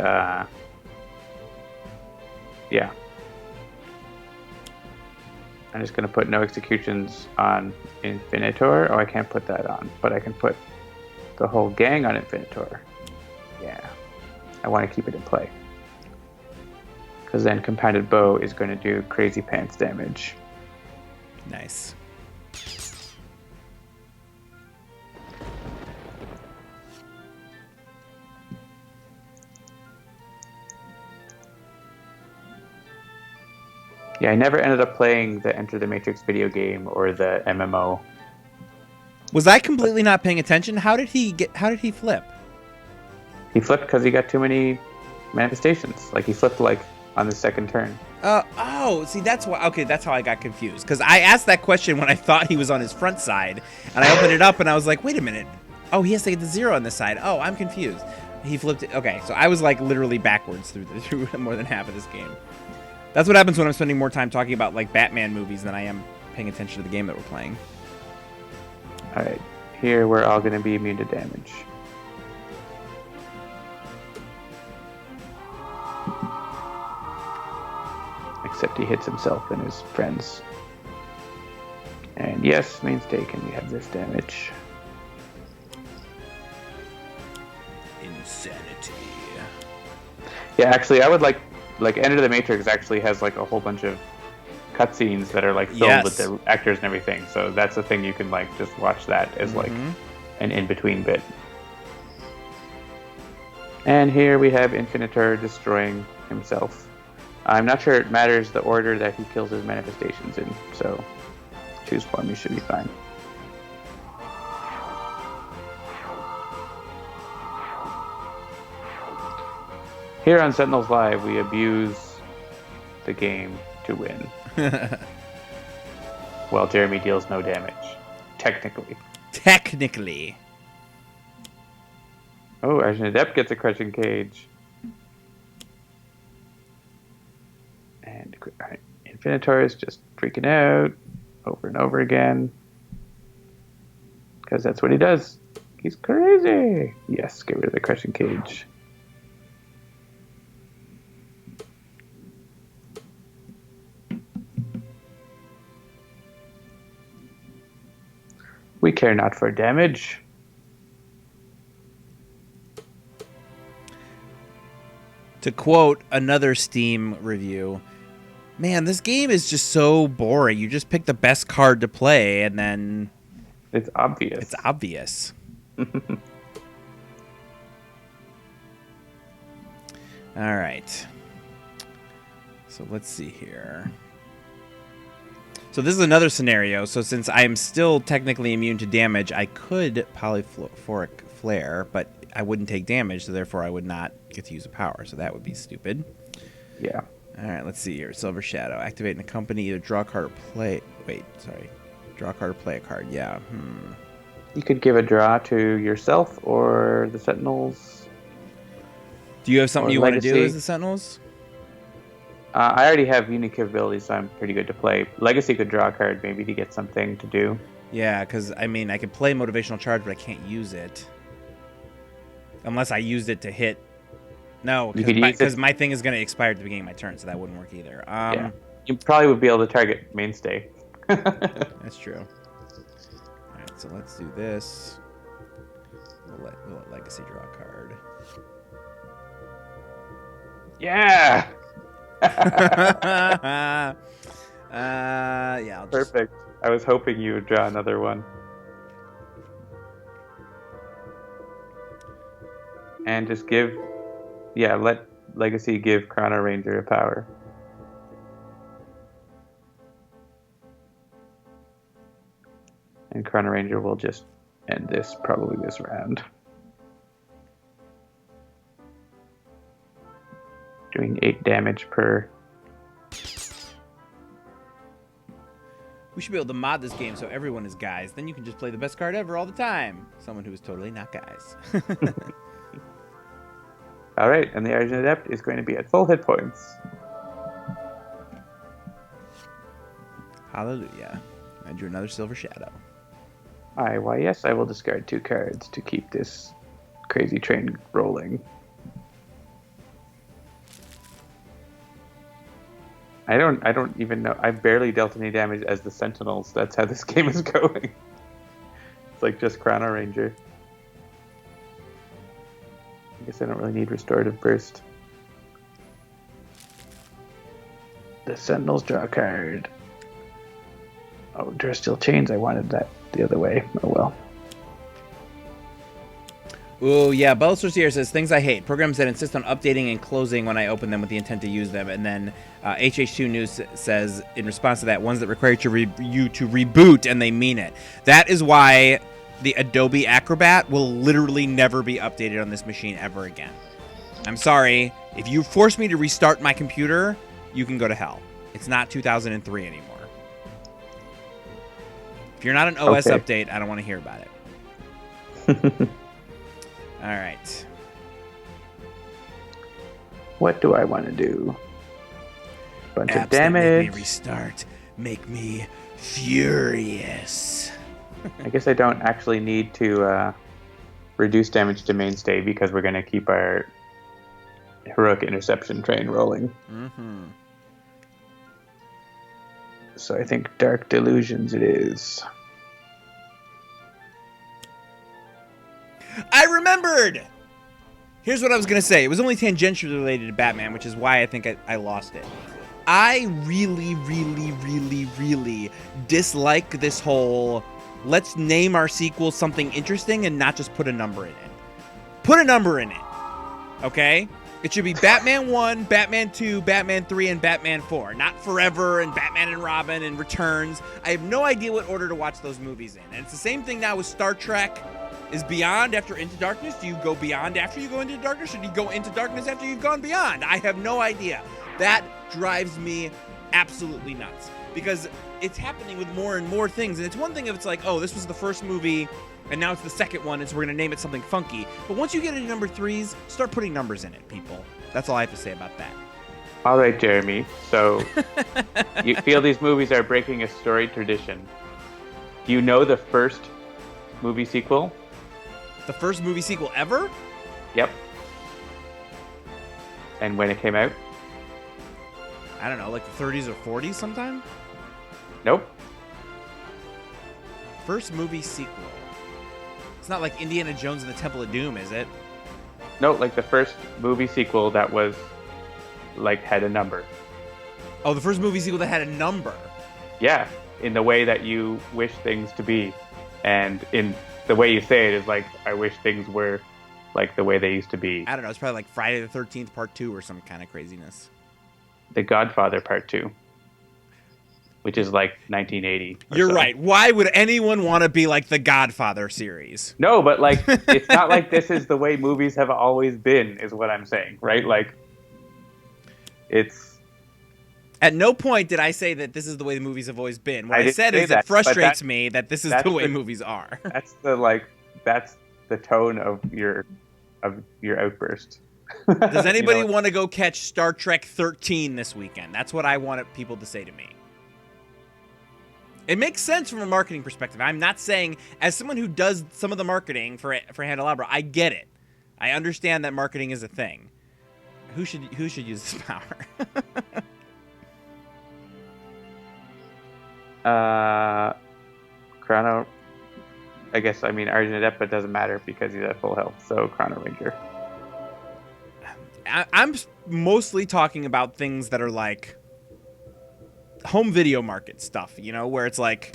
yeah. I'm just going to put no executions on Infinitor. Oh, I can't put that on, but I can put the whole gang on Infinitor. Yeah. I want to keep it in play. Because then Compounded Bow is going to do crazy pants damage. Nice. Yeah, I never ended up playing the Enter the Matrix video game or the MMO. Was I completely not paying attention? How did he flip? He flipped because he got too many manifestations. Like he flipped on the second turn. See, that's why. Okay, that's how I got confused. Because I asked that question when I thought he was on his front side, and I opened it up and I was like, wait a minute. Oh, he has to get the 0 on this side. Oh, I'm confused. He flipped it. Okay, so I was like literally backwards through more than half of this game. That's what happens when I'm spending more time talking about like Batman movies than I am paying attention to the game that we're playing. All right, here we're all going to be immune to damage. Except he hits himself and his friends. And yes, main stake, and we have this damage. Insanity. Yeah, actually, I would like Enter the Matrix actually has like a whole bunch of cutscenes that are like filled with the actors and everything. So that's the thing, you can like just watch that as like an in-between bit. And here we have Infinitor destroying himself. I'm not sure it matters the order that he kills his manifestations in, so choose for me should be fine. Here on Sentinels Live, we abuse the game to win. Well, Jeremy deals no damage. Technically. Oh, Argent Adept gets a crushing cage. And Infinitor is just freaking out over and over again. Because that's what he does. He's crazy. Yes, get rid of the crushing cage. We care not for damage. To quote another Steam review, man, this game is just so boring. You just pick the best card to play, and then... It's obvious. It's obvious. All right. So let's see here. So this is another scenario. So since I'm still technically immune to damage, I could Polyphoric Flare, but I wouldn't take damage, so therefore I would not get to use a power. So that would be stupid. Yeah. All right, let's see here. Silver Shadow. Activate in a company, either draw a card or play... Wait, sorry. Draw a card or play a card. Yeah. You could give a draw to yourself or the Sentinels. Do you have something Or you want to do Legacy. as the Sentinels? I already have unique capabilities, so I'm pretty good to play. Legacy could draw a card maybe to get something to do. Yeah, because, I mean, I could play Motivational Charge, but I can't use it. Unless I used it to hit... No, You could use because it. my thing is going to expire at the beginning of my turn, so that wouldn't work either. Yeah. You probably would be able to target Mainstay. That's true. All right, so let's do this. We'll let Legacy draw a card. Yeah! Yeah, I'll just... Perfect. I was hoping you would draw another one. And just give... Yeah, let Legacy give Chrono-Ranger a power. And Chrono-Ranger will just end this, probably this round. Doing 8 damage per... We should be able to mod this game so everyone is guys. Then you can just play the best card ever all the time. Someone who is totally not guys. Alright, and the Argent Adept is going to be at full hit points. Hallelujah. I drew another Silver Shadow. Why yes, I will discard 2 cards to keep this crazy train rolling. I don't even know. I've barely dealt any damage as the Sentinels. That's how this game is going. It's like just Chrono-Ranger. I guess I don't really need Restorative Burst. The Sentinels draw a card. Oh, Durasteel Chains. I wanted that the other way. Oh well. Oh, yeah. Belsourcier says, things I hate. Programs that insist on updating and closing when I open them with the intent to use them. And then HH2 News says, in response to that, ones that require you to reboot and they mean it. That is why the Adobe Acrobat will literally never be updated on this machine ever again. I'm sorry. If you force me to restart my computer, you can go to hell. It's not 2003 anymore. If you're not an OS update, I don't want to hear about it. All right. What do I want to do? Bunch Apps of damage. That make me restart. Make me furious. I guess I don't actually need to reduce damage to Mainstay because we're going to keep our Heroic Interception train rolling. Mm-hmm. So I think Dark Delusions it is. I remembered! Here's what I was going to say. It was only tangentially related to Batman, which is why I think I lost it. I really, really, really, really dislike this whole, let's name our sequel something interesting and not just put a number in it. Put a number in it. Okay? It should be Batman 1, Batman 2, Batman 3, and Batman 4. Not Forever and Batman and Robin and Returns. I have no idea what order to watch those movies in. And it's the same thing now with Star Trek. Is Beyond after Into Darkness? Do you go Beyond after you go into Darkness? Or do you go into Darkness after you've gone Beyond? I have no idea. That drives me absolutely nuts. Because it's happening with more and more things. And it's one thing if it's like, oh, this was the first movie, and now it's the second one, and so we're going to name it something funky. But once you get into number 3s, start putting numbers in it, people. That's all I have to say about that. All right, Jeremy. So you feel these movies are breaking a storied tradition. Do you know the first movie sequel? The first movie sequel ever? Yep. And when it came out? I don't know, like the 30s or 40s sometime? Nope. First movie sequel. It's not like Indiana Jones and the Temple of Doom, is it? No, like the first movie sequel that was, like, had a number. Oh, the first movie sequel that had a number. Yeah, in the way that you wish things to be. And in the way you say it is like, I wish things were like the way they used to be. I don't know, it's probably like Friday the 13th Part 2 or some kind of craziness. The Godfather Part 2. Which is like 1980. You're right. Why would anyone want to be like the Godfather series? No, but like, it's not like this is the way movies have always been, is what I'm saying, right? Like, it's... At no point did I say that this is the way the movies have always been. What I said is it frustrates me that this is the way movies are. That's the tone of your outburst. Does anybody want to go catch Star Trek 13 this weekend? That's what I want people to say to me. It makes sense from a marketing perspective. I'm not saying, as someone who does some of the marketing for Handelabra, I get it. I understand that marketing is a thing. Who should use this power? Chrono. I guess Argent Adept, but doesn't matter because he's at full health. So Chrono-Ranger. I'm mostly talking about things that are like home video market stuff, where it's like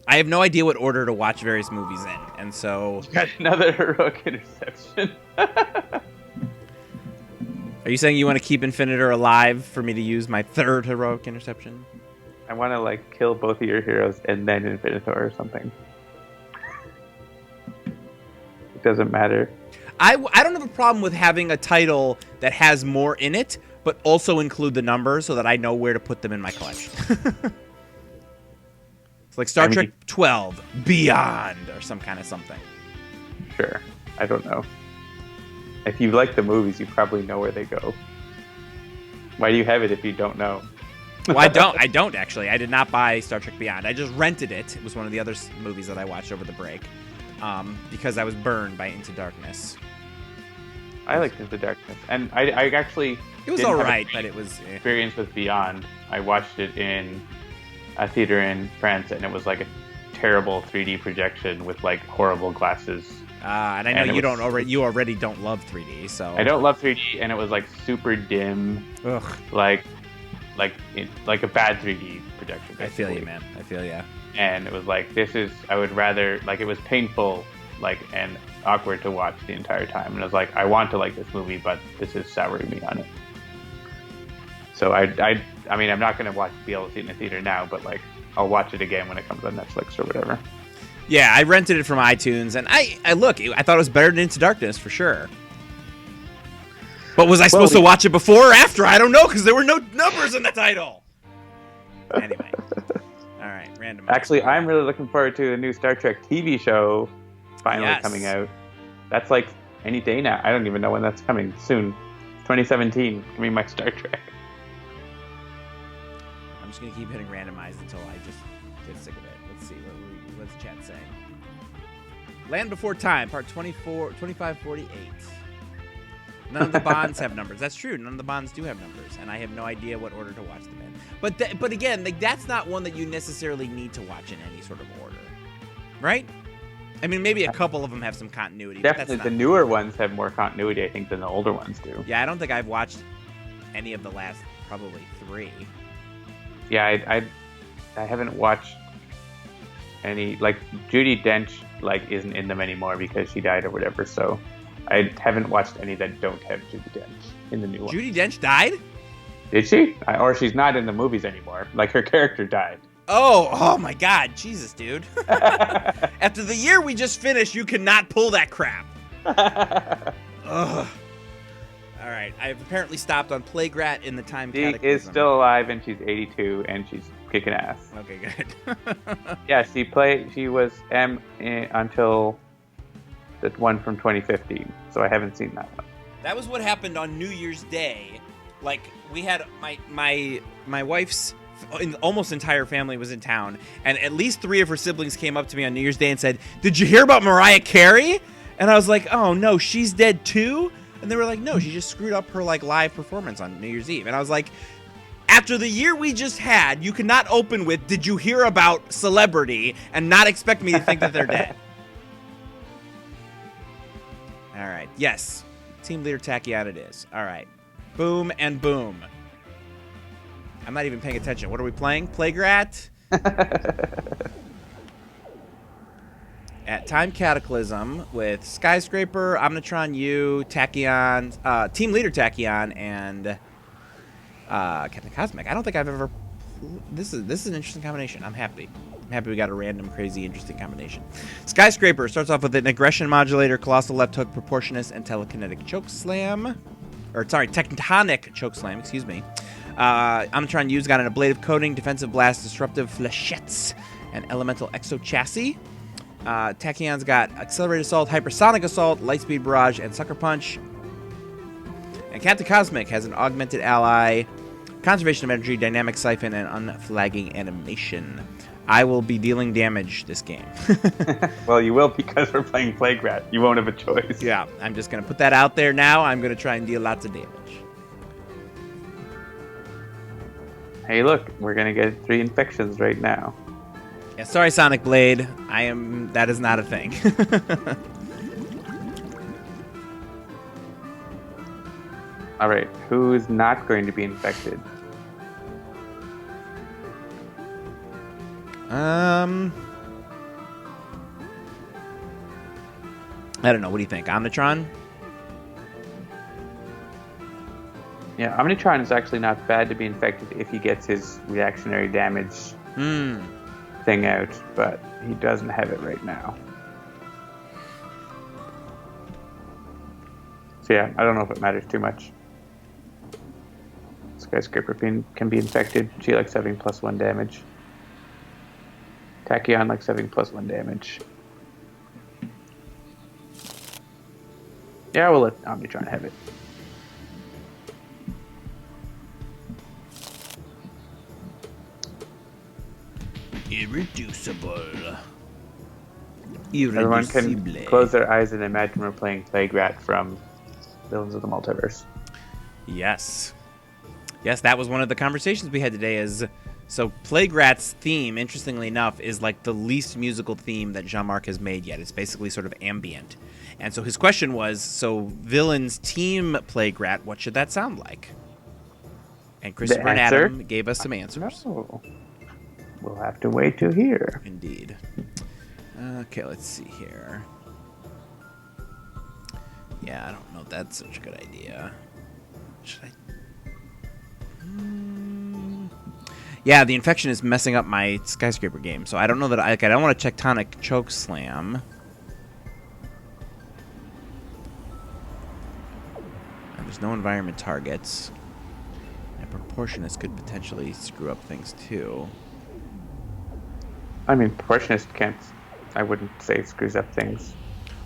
I have no idea what order to watch various movies in, and so you got another heroic interception. Are you saying you want to keep Infinitor alive for me to use my third heroic interception? I want to kill both of your heroes and then Infinitor or something. It doesn't matter. I don't have a problem with having a title that has more in it, but also include the numbers so that I know where to put them in my collection. It's like Star Trek 12 Beyond or some kind of something. Sure. I don't know. If you like the movies, you probably know where they go. Why do you have it if you don't know? Well, I don't actually. I did not buy Star Trek Beyond. I just rented it. It was one of the other movies that I watched over the break because I was burned by Into Darkness. I liked Into Darkness, and I actually it was all right, but it was experience with Beyond. I watched it in a theater in France, and it was like a terrible 3D projection with horrible glasses. And I know you already don't love 3D, so I don't love 3D, and it was super dim. Ugh. Like a bad 3D projection. Basically. I feel you, man. I feel you. And it was I would rather, it was painful, and awkward to watch the entire time. And I was I want to like this movie, but this is souring me on it. So I'm not going to be able to see it in the theater now, but I'll watch it again when it comes on Netflix or whatever. Yeah, I rented it from iTunes, and I thought it was better than Into Darkness for sure. But was I supposed to watch it before or after? I don't know, because there were no numbers in the title. Anyway. All right, random. Actually, I'm really looking forward to a new Star Trek TV show finally coming out. That's any day now. I don't even know when that's coming. Soon. 2017. Give me my Star Trek. I'm just going to keep hitting randomize until I just get sick of it. Let's see. What's the chat saying? Land Before Time, part 2548. None of the bonds have numbers. That's true. None of the bonds do have numbers, and I have no idea what order to watch them in. But again, that's not one that you necessarily need to watch in any sort of order, right? Maybe a couple of them have some continuity. Definitely, the newer ones have more continuity, I think, than the older ones do. Yeah, I don't think I've watched any of the last probably 3. Yeah, I haven't watched any. Judi Dench isn't in them anymore because she died or whatever. So I haven't watched any that don't have Judi Dench in the new one. Judi Dench died? Did she? Or she's not in the movies anymore. Her character died. Oh my God, Jesus, dude! After the year we just finished, you cannot pull that crap. Ugh. All right, I've apparently stopped on Plague Rat in the time. She Cataclysm. is still alive, and she's 82, and she's kicking ass. Okay, good. Yeah, she was M until the one from 2015, so I haven't seen that one. That was what happened on New Year's Day. We had my wife's almost entire family was in town, and at least 3 of her siblings came up to me on New Year's Day and said, "Did you hear about Mariah Carey?" And I was like, "Oh no, she's dead too." And they were like, "No, she just screwed up her live performance on New Year's Eve." And I was like, after the year we just had, you cannot open with "Did you hear about celebrity?" and not expect me to think that they're dead. All right, yes, Team Leader Tachyon it is. All right, boom and boom. I'm not even paying attention. What are we playing? Plague Rat? At Time Cataclysm with Skyscraper, Omnitron-U, Tachyon, Team Leader Tachyon, and Captain Cosmic. I don't think I've ever... This is an interesting combination. I'm happy. I'm happy we got a random, crazy, interesting combination. Skyscraper starts off with an aggression modulator, colossal left hook, proportionist, and telekinetic choke slam. Or, sorry, tectonic choke slam, excuse me. Omnitron-U's got an ablative coating, defensive blast, disruptive flechettes, and elemental exo chassis. Tachyon's got accelerated assault, hypersonic assault, lightspeed barrage, and sucker punch. And Cataclysm has an augmented ally, conservation of energy, dynamic siphon, and unflagging animation. I will be dealing damage this game. Well, you will because we're playing Plague Rat. You won't have a choice. Yeah, I'm just going to put that out there now. I'm going to try and deal lots of damage. Hey, look, we're going to get 3 infections right now. Yeah, sorry, Sonic Blade. That is not a thing. All right, who's not going to be infected? I don't know. What do you think? Omnitron? Yeah, Omnitron is actually not bad to be infected if he gets his reactionary damage thing out, but he doesn't have it right now. So yeah, I don't know if it matters too much. Skyscraper can be infected. She likes having +1 damage. Tachyon likes having +1 damage. Yeah, we'll let Omnitron have it. Irreducible. Everyone can close their eyes and imagine we're playing Plague Rat from Villains of the Multiverse. Yes. Yes, that was one of the conversations we had today. So Plague Rat's theme, interestingly enough, is like the least musical theme that Jean-Marc has made yet. It's basically sort of ambient. And so his question was, so Villains Team Plague Rat, what should that sound like? And Christopher and Adam gave us some answers. No. We'll have to wait to hear. Indeed. Okay, let's see here. Yeah, I don't know if that's such a good idea. Should I... Yeah, the infection is messing up my skyscraper game, so I don't know that I don't want a tectonic choke slam. And there's no environment targets. And proportionist could potentially screw up things too. I mean, proportionist can't. I wouldn't say it screws up things.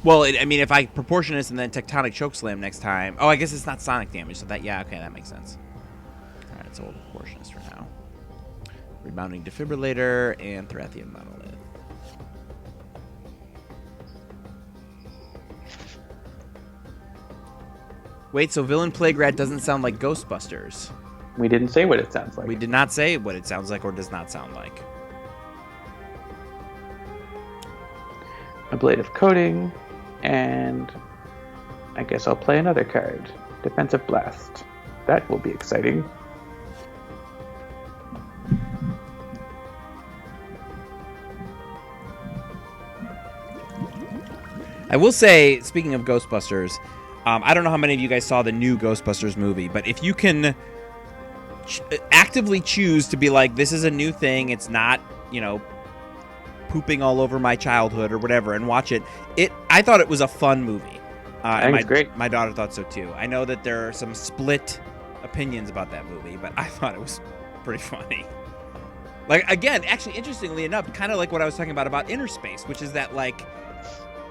Well, I mean, if I proportionist and then tectonic choke slam next time. Oh, I guess it's not sonic damage, so that makes sense. All right, so we'll proportionist for now. Rebounding defibrillator and Thrathian monolith. Wait, so Villain Plague Rat doesn't sound like Ghostbusters. We didn't say what it sounds like. We did not say what it sounds like or does not sound like. Ablative coating, and I guess I'll play another card. Defensive Blast. That will be exciting. I will say, speaking of Ghostbusters, I don't know how many of you guys saw the new Ghostbusters movie, but if you can actively choose to be like, this is a new thing, it's not, pooping all over my childhood or whatever, and watch it, I thought it was a fun movie. I think it's great. My daughter thought so too. I know that there are some split opinions about that movie, but I thought it was pretty funny. Like, again, actually, interestingly enough, kind of like what I was talking about Inner Space, which is that, like,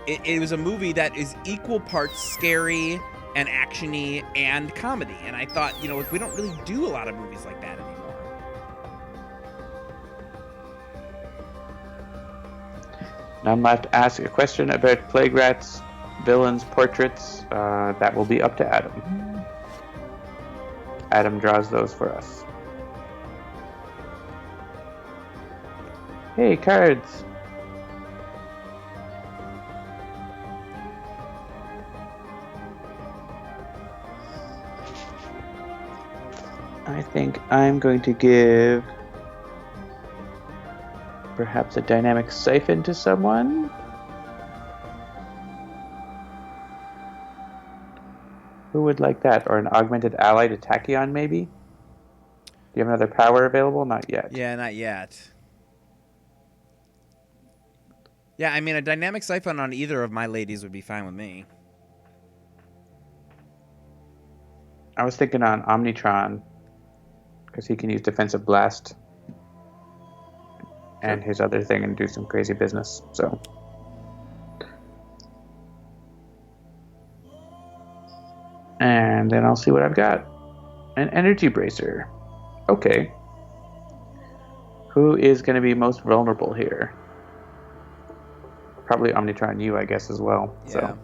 it was a movie that is equal parts scary and actiony and comedy. And I thought, we don't really do a lot of movies like that anymore. Now I'm going to have to ask a question about Plague Rat's villains' portraits. That will be up to Adam. Adam draws those for us. Hey, cards! I think I'm going to give perhaps a dynamic siphon to someone. Who would like that? Or an augmented ally to Tachyon, maybe? Do you have another power available? Not yet. Yeah, not yet. Yeah, I mean, a dynamic siphon on either of my ladies would be fine with me. I was thinking on Omnitron, Because he can use Defensive Blast and his other thing and do some crazy business. So, and then I'll see what I've got. An Energy Bracer. Okay. Who is going to be most vulnerable here? Probably Omnitron-U, I guess, as well. Yeah. So.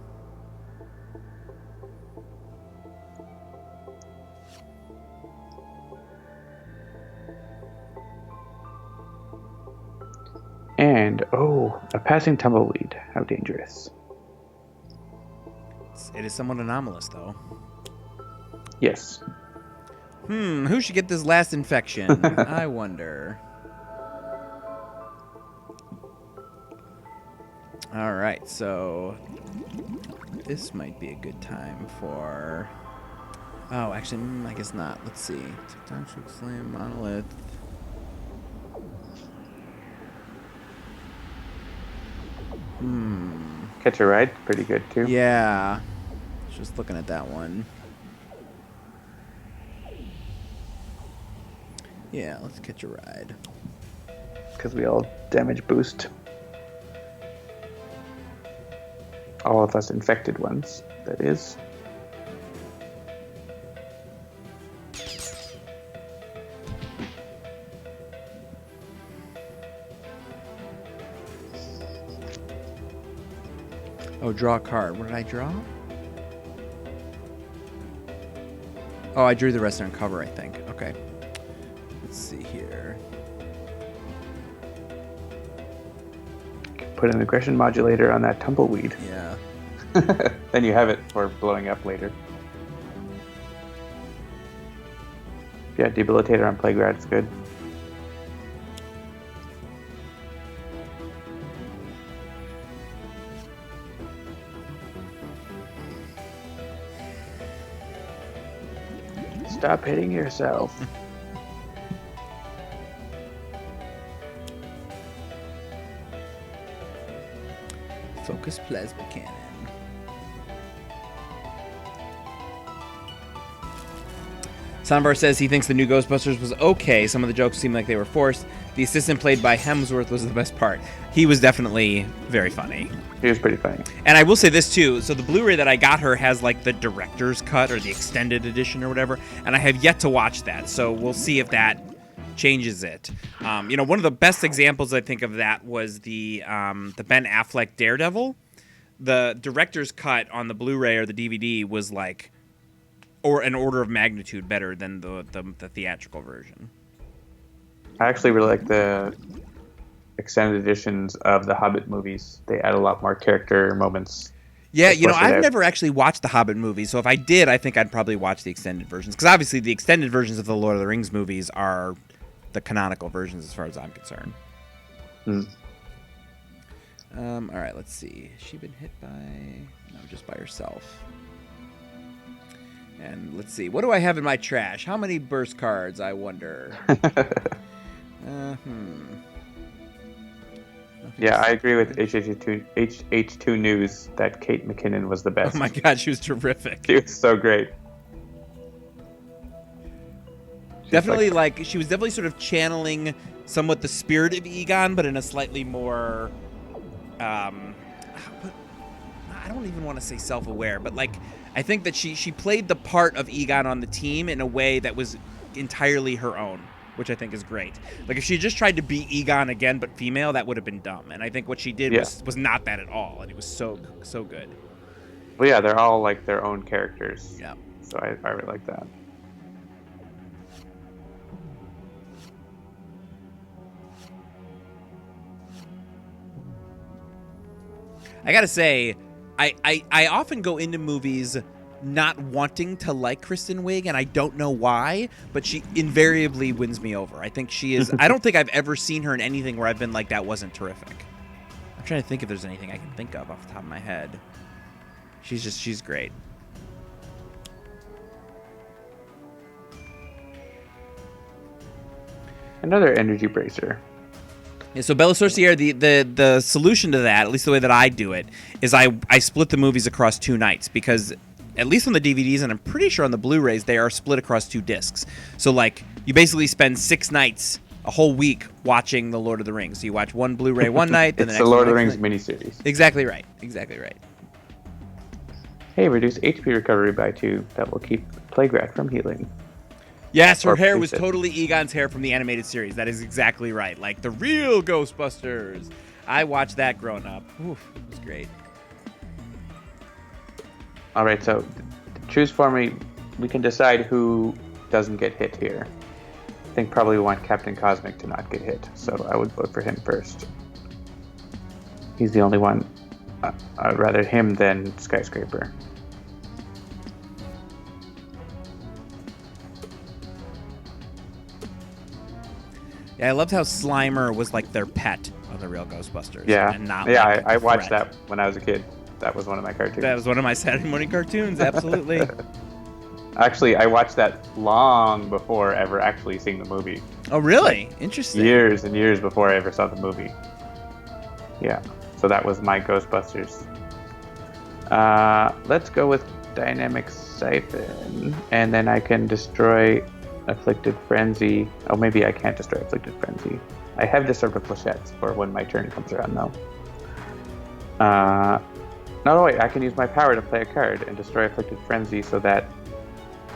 And, a passing tumbleweed. How dangerous. It is somewhat anomalous, though. Yes. Who should get this last infection? I wonder. All right, so this might be a good time for... Oh, actually, I guess not. Let's see. TikTok, Slam, Monolith. Catch a Ride, pretty good too. Yeah. Just looking at that one. Yeah, let's catch a ride. Because we all damage boost. All of us infected ones, that is. Oh, draw a card. What did I draw? Oh, I drew the rest on cover, I think. Okay. Let's see here. Put an aggression modulator on that tumbleweed. Yeah. Then you have it for blowing up later. Yeah, Debilitator on Plague Rat is good. Stop hitting yourself. Focus plasma cannon. Sonbar says he thinks the new Ghostbusters was okay. Some of the jokes seemed like they were forced. The assistant played by Hemsworth was the best part. He was definitely very funny. He was pretty funny. And I will say this too. So the Blu-ray that I got her has like the director's cut or the extended edition or whatever. And I have yet to watch that. So we'll see if that changes it. One of the best examples I think of that was the Ben Affleck Daredevil. The director's cut on the Blu-ray or the DVD was like an order of magnitude better than the theatrical version. I actually really like the extended editions of the Hobbit movies. They add a lot more character moments. Yeah, I've never actually watched the Hobbit movies, so if I did, I think I'd probably watch the extended versions. Because obviously the extended versions of the Lord of the Rings movies are the canonical versions as far as I'm concerned. All right, let's see. Has she been hit by... No, just by herself. And let's see. What do I have in my trash? How many burst cards, I wonder? Yeah, I agree with HH2 News that Kate McKinnon was the best. Oh my god, she was terrific. She was so great. Definitely, she was definitely sort of channeling somewhat the spirit of Egon, but in a slightly more, I don't even want to say self-aware, but I think that she played the part of Egon on the team in a way that was entirely her own, which I think is great. Like, if she just tried to be Egon again but female, that would have been dumb. And I think what she did was not that at all, and it was so good. Well, yeah, they're all like their own characters. Yeah. So I really like that. I gotta say, I often go into movies not wanting to like Kristen Wiig, and I don't know why, but she invariably wins me over. I think she is... I don't think I've ever seen her in anything where I've been like, that wasn't terrific. I'm trying to think if there's anything I can think of off the top of my head. She's great. Another energy bracer. Yeah, so Bella Sorciere, the solution to that, at least the way that I do it, is I split the movies across 2 nights, because at least on the DVDs, and I'm pretty sure on the Blu-rays, they are split across 2 discs. So, like, you basically spend 6 nights, a whole week, watching The Lord of the Rings. So you watch one Blu-ray one night, then it's the next the Lord of the one Rings miniseries. Exactly right. Exactly right. Hey, reduce HP recovery by 2. That will keep Plague Rat from healing. Yes, her Or hair was please it. totally Egon's hair from the animated series. That is exactly right. Like the real Ghostbusters. I watched that growing up. Oof, it was great. All right, so choose for me. We can decide who doesn't get hit here. I think probably we want Captain Cosmic to not get hit, so I would vote for him first. He's the only one. I'd rather him than Skyscraper. Yeah, I loved how Slimer was like their pet on the real Ghostbusters. Yeah, and not yeah. like I watched threat. that when I was a kid. That was one of my cartoons. That was one of my Saturday morning cartoons. Absolutely. Actually, I watched that long before ever actually seeing the movie. Oh, really? Interesting. Years and years before I ever saw the movie. Yeah, so that was my Ghostbusters. Let's go with Dynamic Siphon, and then I can destroy Afflicted Frenzy. Oh, maybe I can't destroy Afflicted Frenzy. I have Disruptive Flechettes for when my turn comes around, though. No, wait, I can use my power to play a card and destroy Afflicted Frenzy so that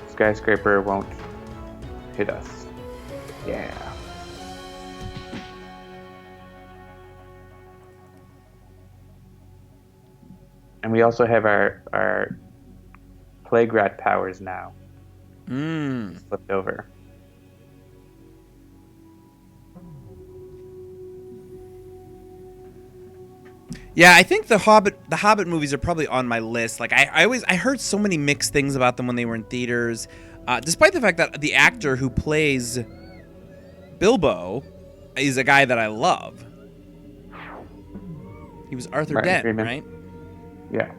Skyscraper won't hit us. Yeah. And we also have our Plague Rat powers now. Flipped over. Yeah, I think the Hobbit movies are probably on my list. Like I heard so many mixed things about them when they were in theaters, despite the fact that the actor who plays Bilbo is a guy that I love. He was Arthur Martin Dent, Freeman. right? Yeah.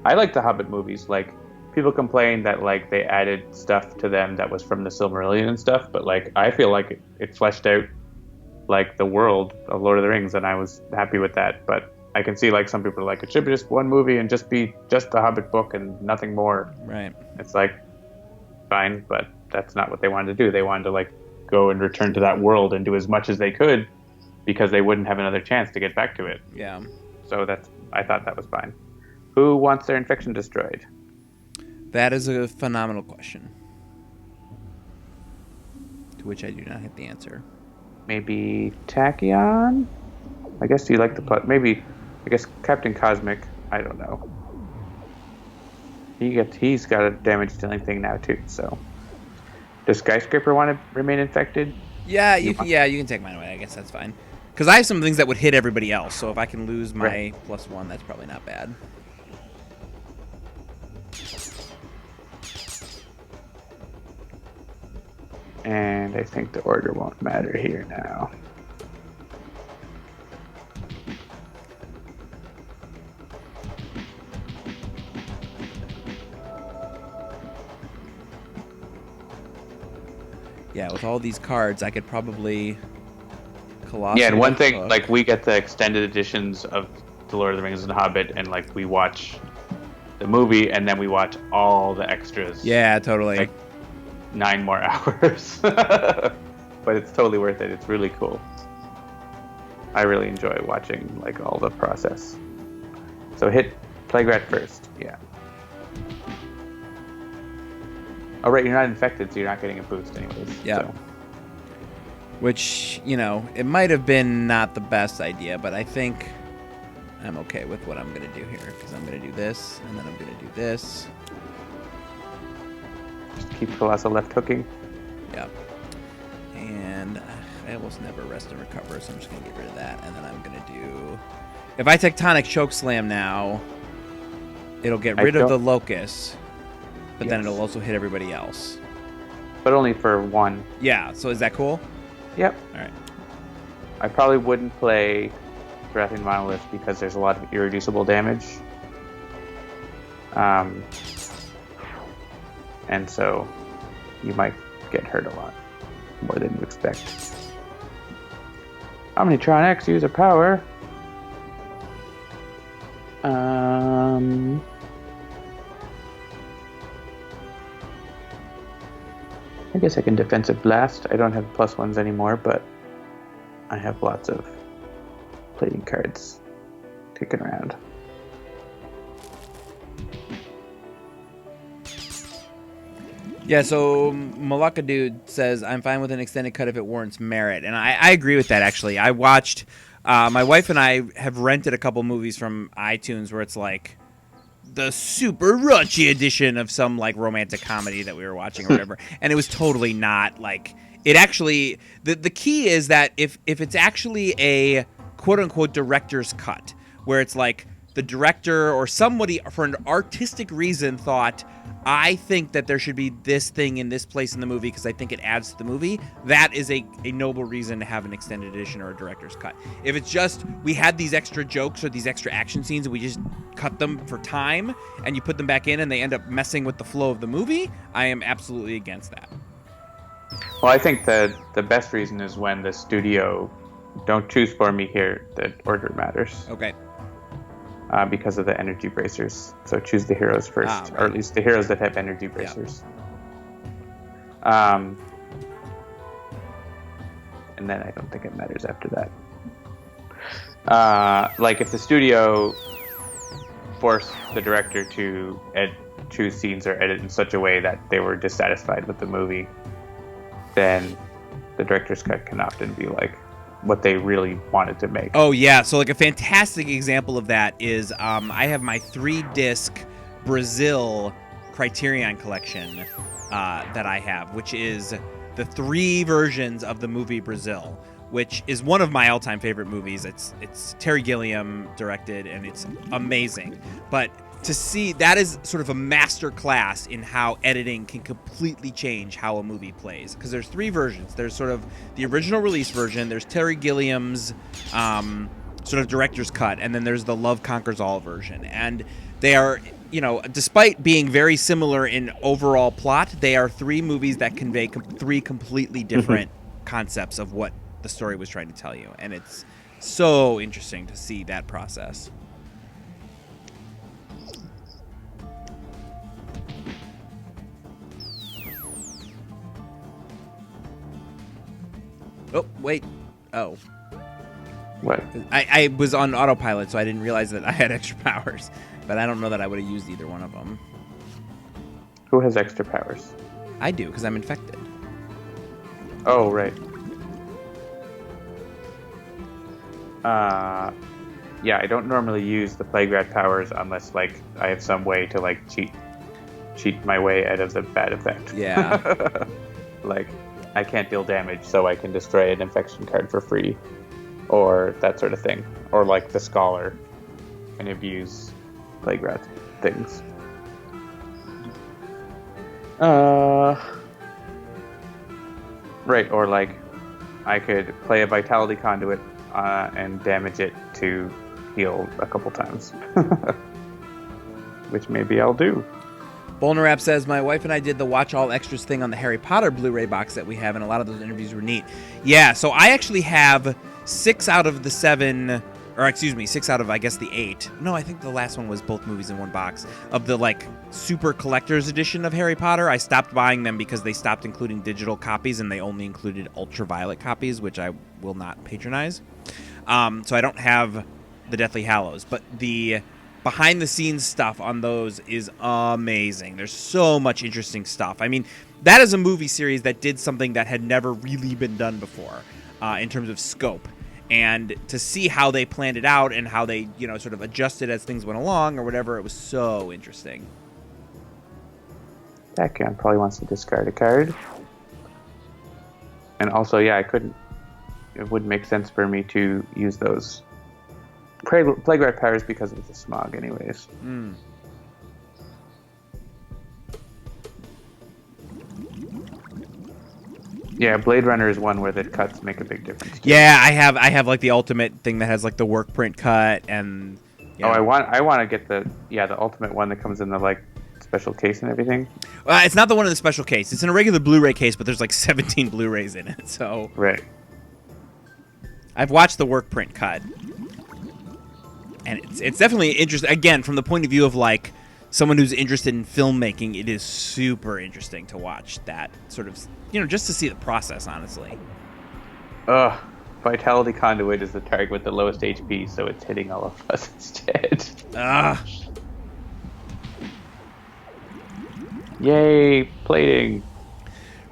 I like the Hobbit movies. Like, people complain that, like, they added stuff to them that was from the Silmarillion and stuff, but, like, I feel like it fleshed out, like, the world of Lord of the Rings, and I was happy with that. But I can see, like, some people are like, it should be just one movie and just be just the Hobbit book and nothing more. Right. It's like, fine, but that's not what they wanted to do. They wanted to, like, go and return to that world and do as much as they could because they wouldn't have another chance to get back to it. Yeah. So I thought that was fine. Who wants their infection destroyed? That is a phenomenal question, to which I do not have the answer. Maybe Tachyon? I guess you like the plot. Maybe, I guess Captain Cosmic. I don't know. He's got a damage dealing thing now too. So, does Skyscraper want to remain infected? Yeah, you can take mine away. I guess that's fine. Because I have some things that would hit everybody else. So if I can lose my +1, that's probably not bad. And I think the order won't matter here now. Yeah, with all these cards, I could probably Yeah, and one thing, like, we get the extended editions of The Lord of the Rings and The Hobbit, and, like, we watch the movie, and then we watch all the extras. Yeah, totally. Like, 9 more hours. But it's totally worth it. It's really cool. I really enjoy watching, like, all the process. So hit Plague Rat first. Yeah. Oh, right, you're not infected, so you're not getting a boost anyways. Yeah. So. Which, it might have been not the best idea, but I think I'm okay with what I'm going to do here. Because I'm going to do this, and then I'm going to do this. Just keep Colossal left hooking. Yeah. And I almost never rest and recover, so I'm just going to get rid of that. And then I'm going to do... If I Tectonic Chokeslam now, it'll get rid of the Locust, but then it'll also hit everybody else. But only for 1. Yeah, so is that cool? Yep. All right. I probably wouldn't play Baratheon Monolith because there's a lot of irreducible damage. And so you might get hurt a lot more than you expect. Omnitron X user power. guess I can defensive blast. I don't have +1s anymore, but I have lots of plating cards kicking around. Yeah, so Malaka Dude says, I'm fine with an extended cut if it warrants merit. And I agree with that, actually. I watched, my wife and I have rented a couple movies from iTunes where it's like the super raunchy edition of some like romantic comedy that we were watching or whatever. And it was totally not like, it actually, the key is that if it's actually a quote unquote director's cut, where it's like the director or somebody for an artistic reason thought, I think that there should be this thing in this place in the movie because I think it adds to the movie. That is a noble reason to have an extended edition or a director's cut. If it's just we had these extra jokes or these extra action scenes and we just cut them for time and you put them back in and they end up messing with the flow of the movie, I am absolutely against that. Well, I think that the best reason is when the studio don't choose for me here, the order matters. Okay. Because of the energy bracers. So choose the heroes first, right. or at least the heroes that have energy bracers. Yeah. And then I don't think it matters after that. Like if the studio forced the director to choose scenes or edit in such a way that they were dissatisfied with the movie, then the director's cut can often be like what they really wanted to make. Oh yeah, so like a fantastic example of that is I have my 3-disc Brazil Criterion collection that I have, which is the 3 versions of the movie Brazil, which is one of my all-time favorite movies. It's Terry Gilliam directed and it's amazing. But to see that is sort of a master class in how editing can completely change how a movie plays, because there's 3 versions. There's sort of the original release version, there's Terry Gilliam's sort of director's cut, and then there's the Love Conquers All version. And they are, you know, despite being very similar in overall plot, they are 3 movies that convey 3 completely different concepts of what the story was trying to tell you, and it's so interesting to see that process. Oh, wait. Oh. What? I was on autopilot, so I didn't realize that I had extra powers. But I don't know that I would have used either one of them. Who has extra powers? I do, because I'm infected. Oh, right. Yeah, I don't normally use the Plague Rat powers unless, like, I have some way to, like, cheat my way out of the bad effect. Yeah. Like, I can't deal damage, so I can destroy an infection card for free, or that sort of thing. Or like the Scholar, and abuse Plague Rat things. Right, or like I could play a Vitality Conduit and damage it to heal a couple times, which maybe I'll do. Bolnarap says, my wife and I did the watch all extras thing on the Harry Potter Blu-ray box that we have, and a lot of those interviews were neat. Yeah, so I actually have 6 out of the 7, or excuse me, 6 out of, I guess, the 8. No, I think the last one was both movies in one box. Of the, like, super collector's edition of Harry Potter, I stopped buying them because they stopped including digital copies, and they only included ultraviolet copies, which I will not patronize. So I don't have the Deathly Hallows, but the behind the scenes stuff on those is amazing. There's so much interesting stuff. I mean, that is a movie series that did something that had never really been done before in terms of scope. And to see how they planned it out and how they, you know, sort of adjusted as things went along or whatever, it was so interesting. Tachyon probably wants to discard a card. And also, yeah, it wouldn't make sense for me to use those Plague Rat powers because of the smog anyways. Yeah, Blade Runner is one where the cuts make a big difference too. Yeah, I have like the ultimate thing that has like the work print cut and you know. I want to get the ultimate one that comes in the like special case and everything. It's not the one in the special case. It's in a regular Blu-ray case, but there's like 17 Blu-rays in it. So right. I've watched the work print cut. And it's definitely interesting, again, from the point of view of, like, someone who's interested in filmmaking, it is super interesting to watch that sort of, just to see the process, honestly. Ugh. Vitality Conduit is the target with the lowest HP, so it's hitting all of us instead. Ah. Yay, plating.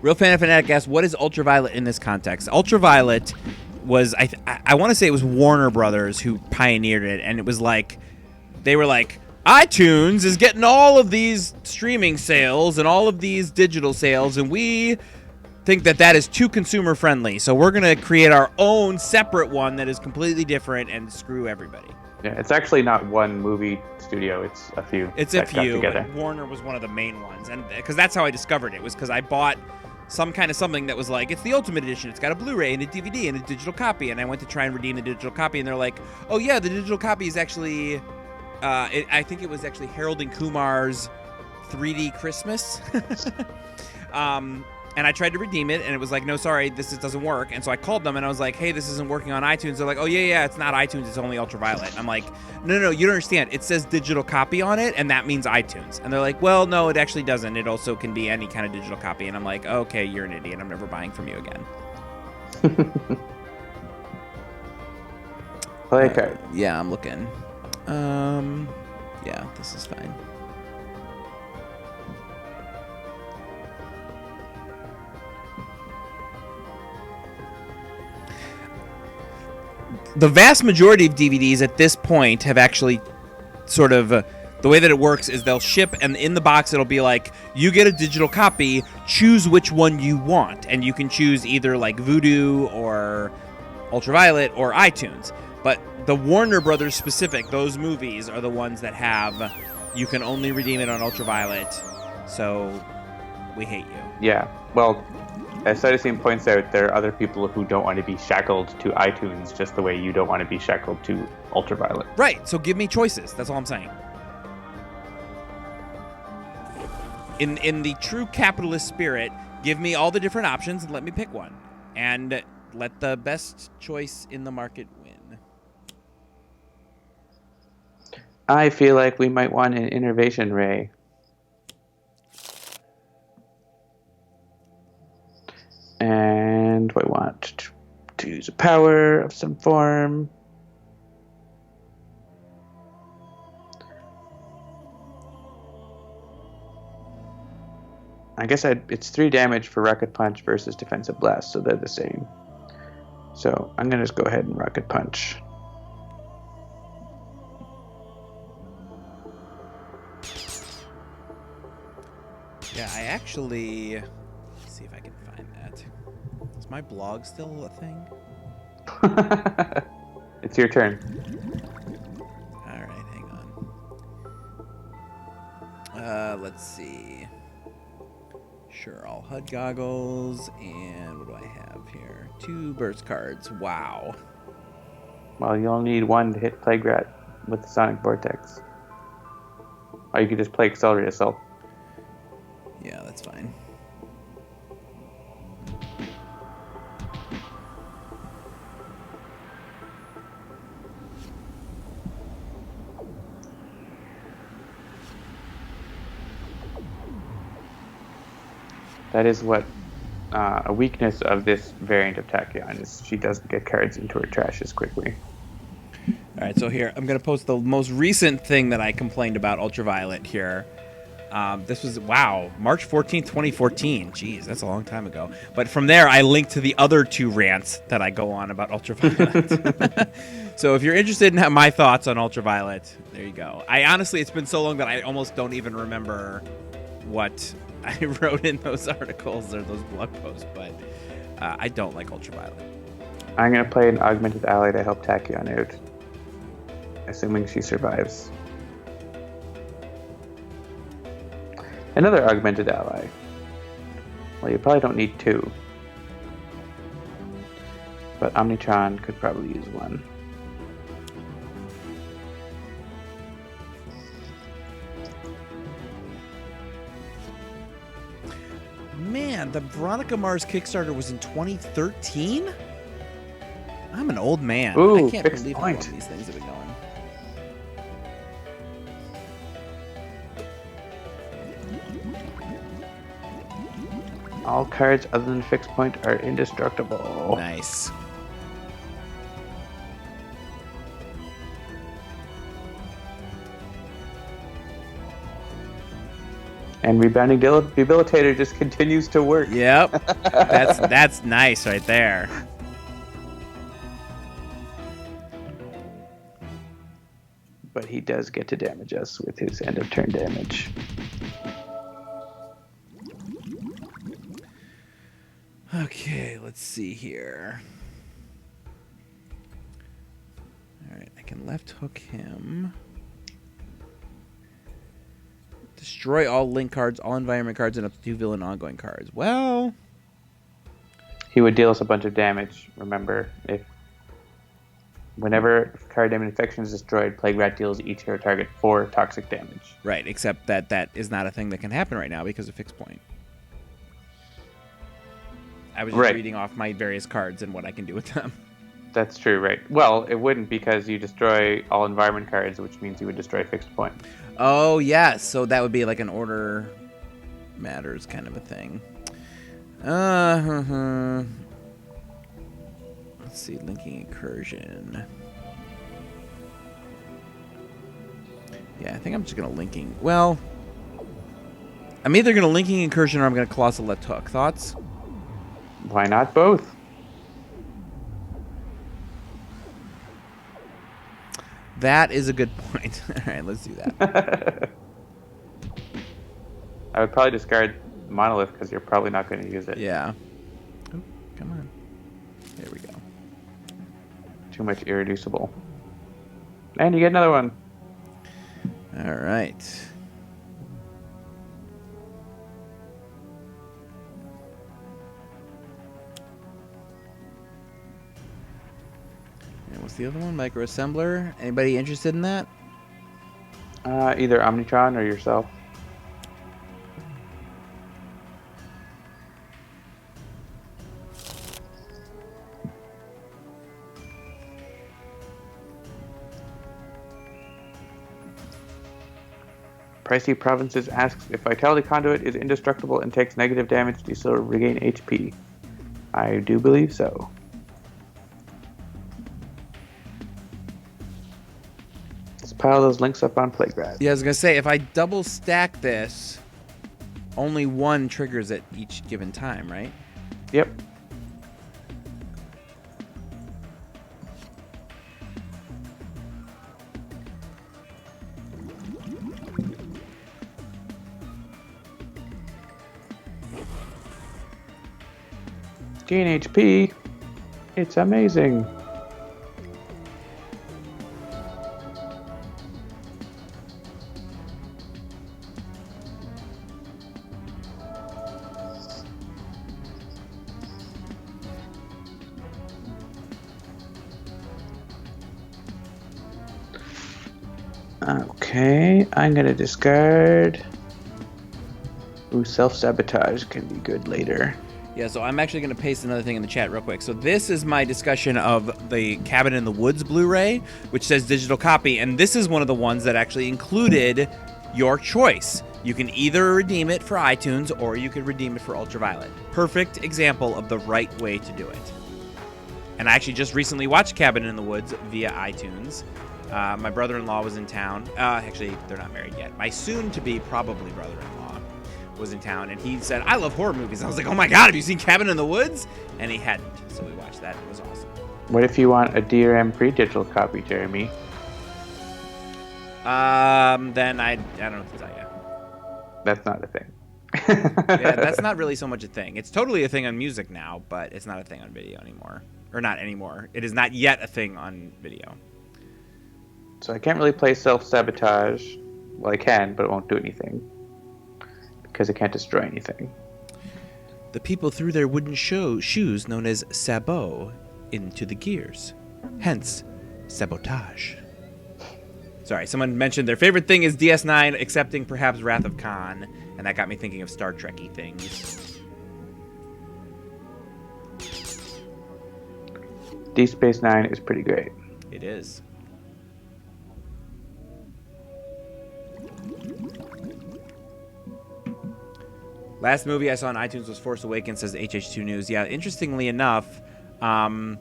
Real Fan Fanatic asks, what is Ultraviolet in this context? Ultraviolet was, I want to say it was Warner Brothers who pioneered it, and it was like, they were like, iTunes is getting all of these streaming sales and all of these digital sales, and we think that is too consumer friendly, so we're going to create our own separate one that is completely different and screw everybody. Yeah, it's actually not one movie studio, it's a few. It's a few, but Warner was one of the main ones, and because that's how I discovered it, was because I bought some kind of something that was like, it's the Ultimate Edition, it's got a Blu-ray and a DVD and a digital copy, and I went to try and redeem the digital copy, and they're like, oh yeah, the digital copy is actually, I think it was actually Harold and Kumar's 3D Christmas. And I tried to redeem it, and it was like, no, sorry, this doesn't work. And so I called them, and I was like, hey, this isn't working on iTunes. They're like, oh, yeah, it's not iTunes, it's only Ultraviolet. And I'm like, no, you don't understand. It says digital copy on it, and that means iTunes. And they're like, well, no, it actually doesn't. It also can be any kind of digital copy. And I'm like, okay, you're an idiot. I'm never buying from you again. Play a card. Yeah, I'm looking. Yeah, this is fine. The vast majority of DVDs at this point have actually sort of, the way that it works is they'll ship, and in the box it'll be like, you get a digital copy, choose which one you want, and you can choose either like Vudu or Ultraviolet or iTunes. But the Warner Brothers specific, those movies are the ones that have, you can only redeem it on Ultraviolet, so we hate you. Yeah, well, as Cytosine points out, there are other people who don't want to be shackled to iTunes just the way you don't want to be shackled to Ultraviolet. Right, so give me choices. That's all I'm saying. In the true capitalist spirit, give me all the different options and let me pick one. And let the best choice in the market win. I feel like we might want an innervation ray. And I want to use a power of some form. I guess it's 3 damage for Rocket Punch versus Defensive Blast, so they're the same. So I'm going to just go ahead and Rocket Punch. Yeah, I actually... Let's see if I can find that. Is my blog still a thing? It's your turn. Alright, hang on. Let's see. Sure, all HUD goggles, and what do I have here? 2 burst cards. Wow. Well, you'll need 1 to hit Plague Rat with the Sonic Vortex. Or you could just play Accelerate Assault. Yeah, that's fine. That is what a weakness of this variant of Tachyon is. She doesn't get cards into her trash as quickly. All right, so here, I'm going to post the most recent thing that I complained about Ultraviolet here. This was, wow, March 14th, 2014. Jeez, that's a long time ago. But from there, I linked to the other 2 rants that I go on about Ultraviolet. So if you're interested in my thoughts on Ultraviolet, there you go. I honestly, it's been so long that I almost don't even remember what I wrote in those articles or those blog posts, but I don't like Ultraviolet. I'm going to play an augmented ally to help Tachyon out, assuming she survives. Another augmented ally. Well, you probably don't need 2. But Omnitron could probably use 1. Man, the Veronica Mars Kickstarter was in 2013? I'm an old man. Ooh, I can't believe how long these things have been going. All cards other than fixed point are indestructible. Nice. And Rebounding Debilitator just continues to work. Yep. That's nice right there. But he does get to damage us with his end of turn damage. Okay, let's see here. Alright, I can left hook him. Destroy all link cards, all environment cards, and up to 2 villain ongoing cards. Well, he would deal us a bunch of damage, remember. Whenever card name infection is destroyed, Plague Rat deals each hero target 4 toxic damage. Right, except that is not a thing that can happen right now because of fixed point. I was just reading off my various cards and what I can do with them. That's true, right. Well, it wouldn't because you destroy all environment cards, which means you would destroy fixed point. Oh, yes. So that would be like an order matters kind of a thing. Let's see, linking incursion. Yeah, I think I'm just going to linking. Well, I'm either going to linking incursion or I'm going to colossal left hook. Thoughts? Why not both? That is a good point. All right, let's do that. I would probably discard Monolith because you're probably not going to use it. Yeah. Oh, come on. There we go. Too much irreducible. And you get another one. All right. And what's the other one? Microassembler. Anybody interested in that? Either Omnitron or yourself. Pricey Provinces asks if Vitality Conduit is indestructible and takes negative damage, do you still regain HP? I do believe so. Let's pile those links up on Plague Rat. Yeah, I was going to say, if I double stack this, only one triggers at each given time, right? Yep. Gain HP. It's amazing. Okay, I'm gonna discard. Ooh, self-sabotage can be good later. Yeah, so I'm actually going to paste another thing in the chat real quick. So this is my discussion of the Cabin in the Woods Blu-ray, which says digital copy, and this is one of the ones that actually included your choice. You can either redeem it for iTunes or you can redeem it for Ultraviolet. Perfect example of the right way to do it. And I actually just recently watched Cabin in the Woods via iTunes. My brother-in-law was in town. Actually, they're not married yet. My soon-to-be probably brother-in-law was in town, and he said, I love horror movies. I was like, oh my god, have you seen Cabin in the Woods? And he hadn't, so we watched that. It was awesome. What if you want a DRM pre-digital copy, Jeremy? Then I don't know what to tell you. That's not a thing. Yeah, that's not really so much a thing. It's totally a thing on music now, but it's not a thing on video anymore. Or not anymore. It is not yet a thing on video. So I can't really play self-sabotage. Well, I can, but it won't do anything. Because it can't destroy anything. The people threw their wooden shoes known as sabots into the gears. Hence, sabotage. Sorry, someone mentioned their favorite thing is DS9, excepting perhaps Wrath of Khan, and that got me thinking of Star Trek-y things. Deep Space Nine is pretty great. It is. Last movie I saw on iTunes was Force Awakens, says HH2 News. Yeah, interestingly enough, that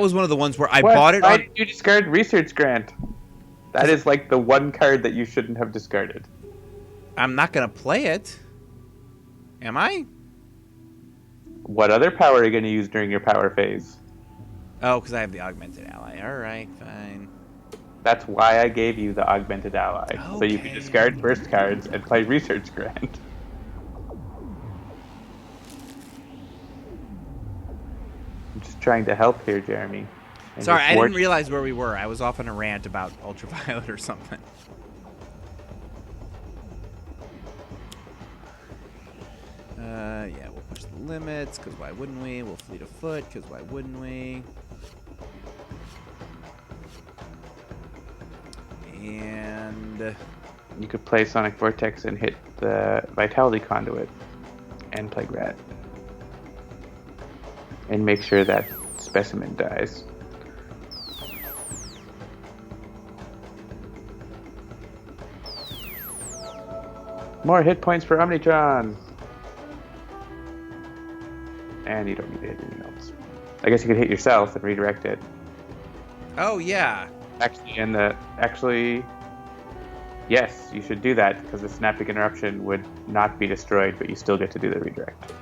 was one of the ones where I bought it Why on... did you discard Research Grant? That is like the one card that you shouldn't have discarded. I'm not going to play it. Am I? What other power are you going to use during your power phase? Oh, because I have the Augmented Ally. All right, fine. That's why I gave you the Augmented Ally. Okay. So you can discard burst cards and play Research Grant. I'm just trying to help here, Jeremy. And Sorry, I didn't realize where we were. I was off on a rant about Ultraviolet or something. Yeah, we'll push the limits, because why wouldn't we? We'll fleet of foot, because why wouldn't we? And... you could play Sonic Vortex and hit the Vitality Conduit and Plague Rat. And make sure that Specimen dies. More hit points for Omnitron! And you don't need to hit anything else. I guess you could hit yourself and redirect it. Oh, yeah. Actually, yes, you should do that, because the Synaptic Interruption would not be destroyed, but you still get to do the redirect.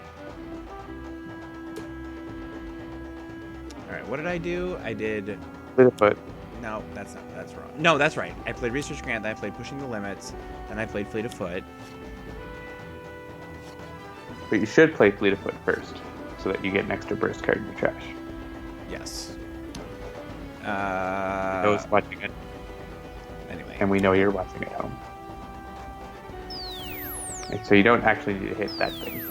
Alright, what did I do? I did... Fleet of Foot. No, that's wrong. No, that's right. I played Research Grant, then I played Pushing the Limits, then I played Fleet of Foot. But you should play Fleet of Foot first, so that you get an extra burst card in your trash. Yes. Those watching it. Anyway. And we know you're watching at home. And so you don't actually need to hit that thing.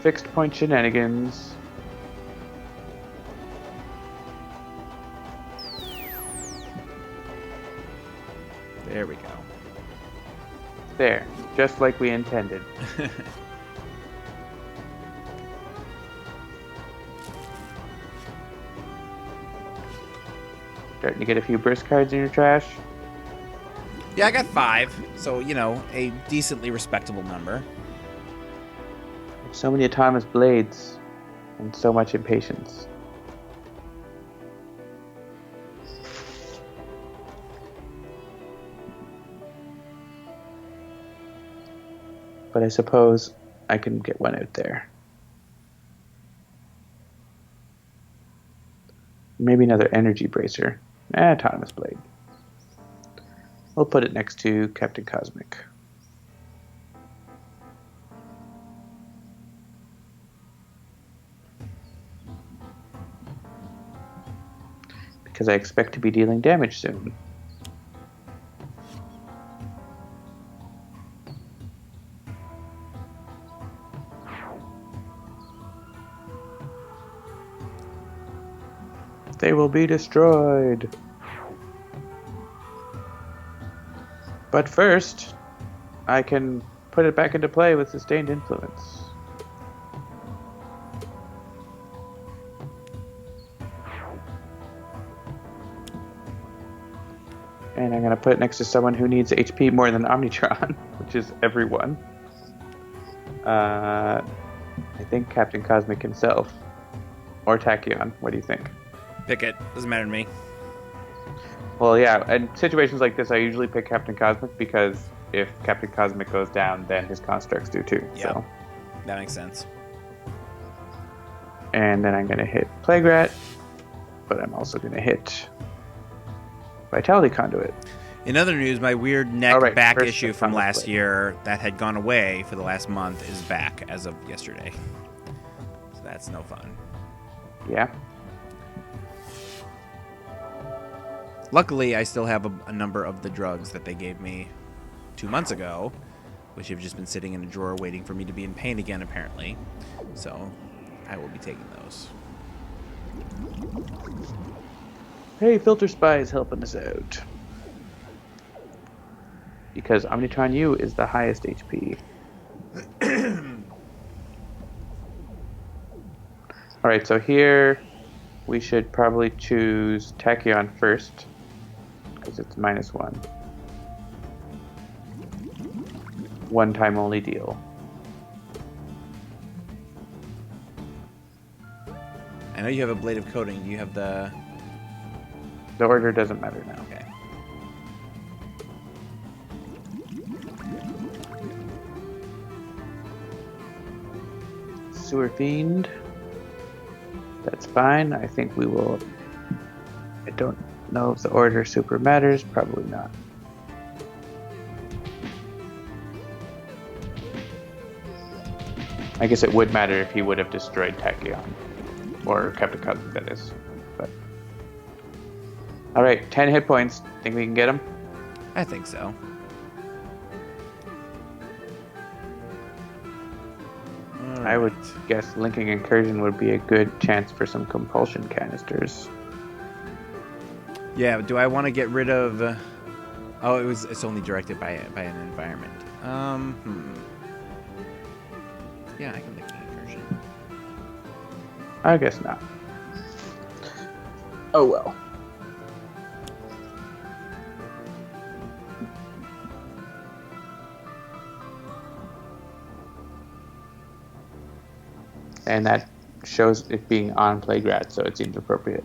Fixed point shenanigans. There we go. There, just like we intended. Starting to get a few burst cards in your trash. Yeah, I got 5, so, you know, a decently respectable number. So many autonomous blades, and so much impatience. But I suppose I can get one out there. Maybe another energy bracer. Autonomous blade. We'll put it next to Captain Cosmic. Because I expect to be dealing damage soon. They will be destroyed. But first, I can put it back into play with Sustained Influence. And I'm going to put it next to someone who needs HP more than Omnitron, which is everyone. I think Captain Cosmic himself. Or Tachyon. What do you think? Pick it. Doesn't matter to me. Well, yeah, in situations like this, I usually pick Captain Cosmic because if Captain Cosmic goes down, then his constructs do too. Yeah, so. That makes sense. And then I'm going to hit Plague Rat, but I'm also going to hit Vitality Conduit. In other news, my weird neck right, back first issue the from Thomas last Blade. year that had gone away for the last month is back as of yesterday. So that's no fun. Yeah. Luckily, I still have a number of the drugs that they gave me 2 months ago, which have just been sitting in a drawer waiting for me to be in pain again, apparently. So I will be taking those. Hey, Filter Spy is helping us out. Because Omnitron-U is the highest HP. Alright, so here we should probably choose Tachyon first. enemies, it's -1. One time only deal. I know you have a blade of coating. You have the... The order doesn't matter now. Okay. Sewer Fiend. That's fine. I think we will... I don't know if the order super matters. Probably not. I guess it would matter if he would have destroyed Tachyon. Or kept a cousin, that is. But... Alright, 10 hit points. Think we can get him? I think so. I would guess Linking Incursion would be a good chance for some compulsion canisters. Yeah, do I want to get rid of... Oh, it's only directed by an environment. Yeah, I can make an incursion. I guess not. Oh well. And that shows it being on Plague Rat, so it seems appropriate.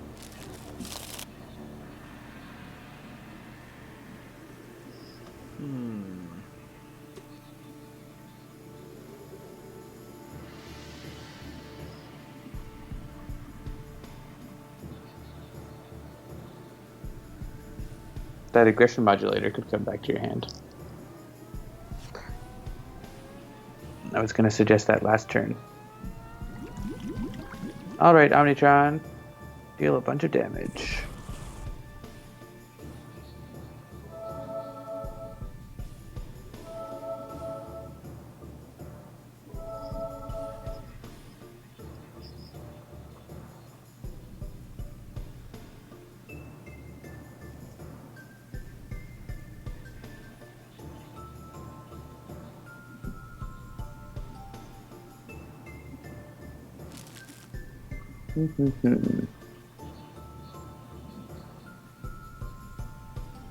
That aggression modulator could come back to your hand. I was going to suggest that last turn. Alright, Omnitron. Deal a bunch of damage.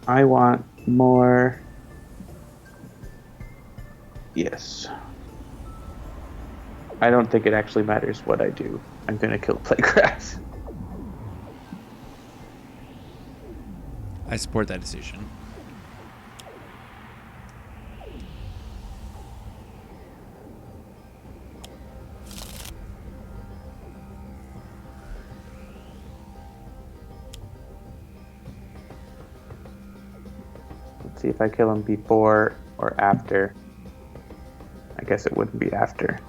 I want more. Yes. I don't think it actually matters what I do. I'm gonna kill Plague Rat. I support that decision. See if I kill him before or after. I guess it wouldn't be after.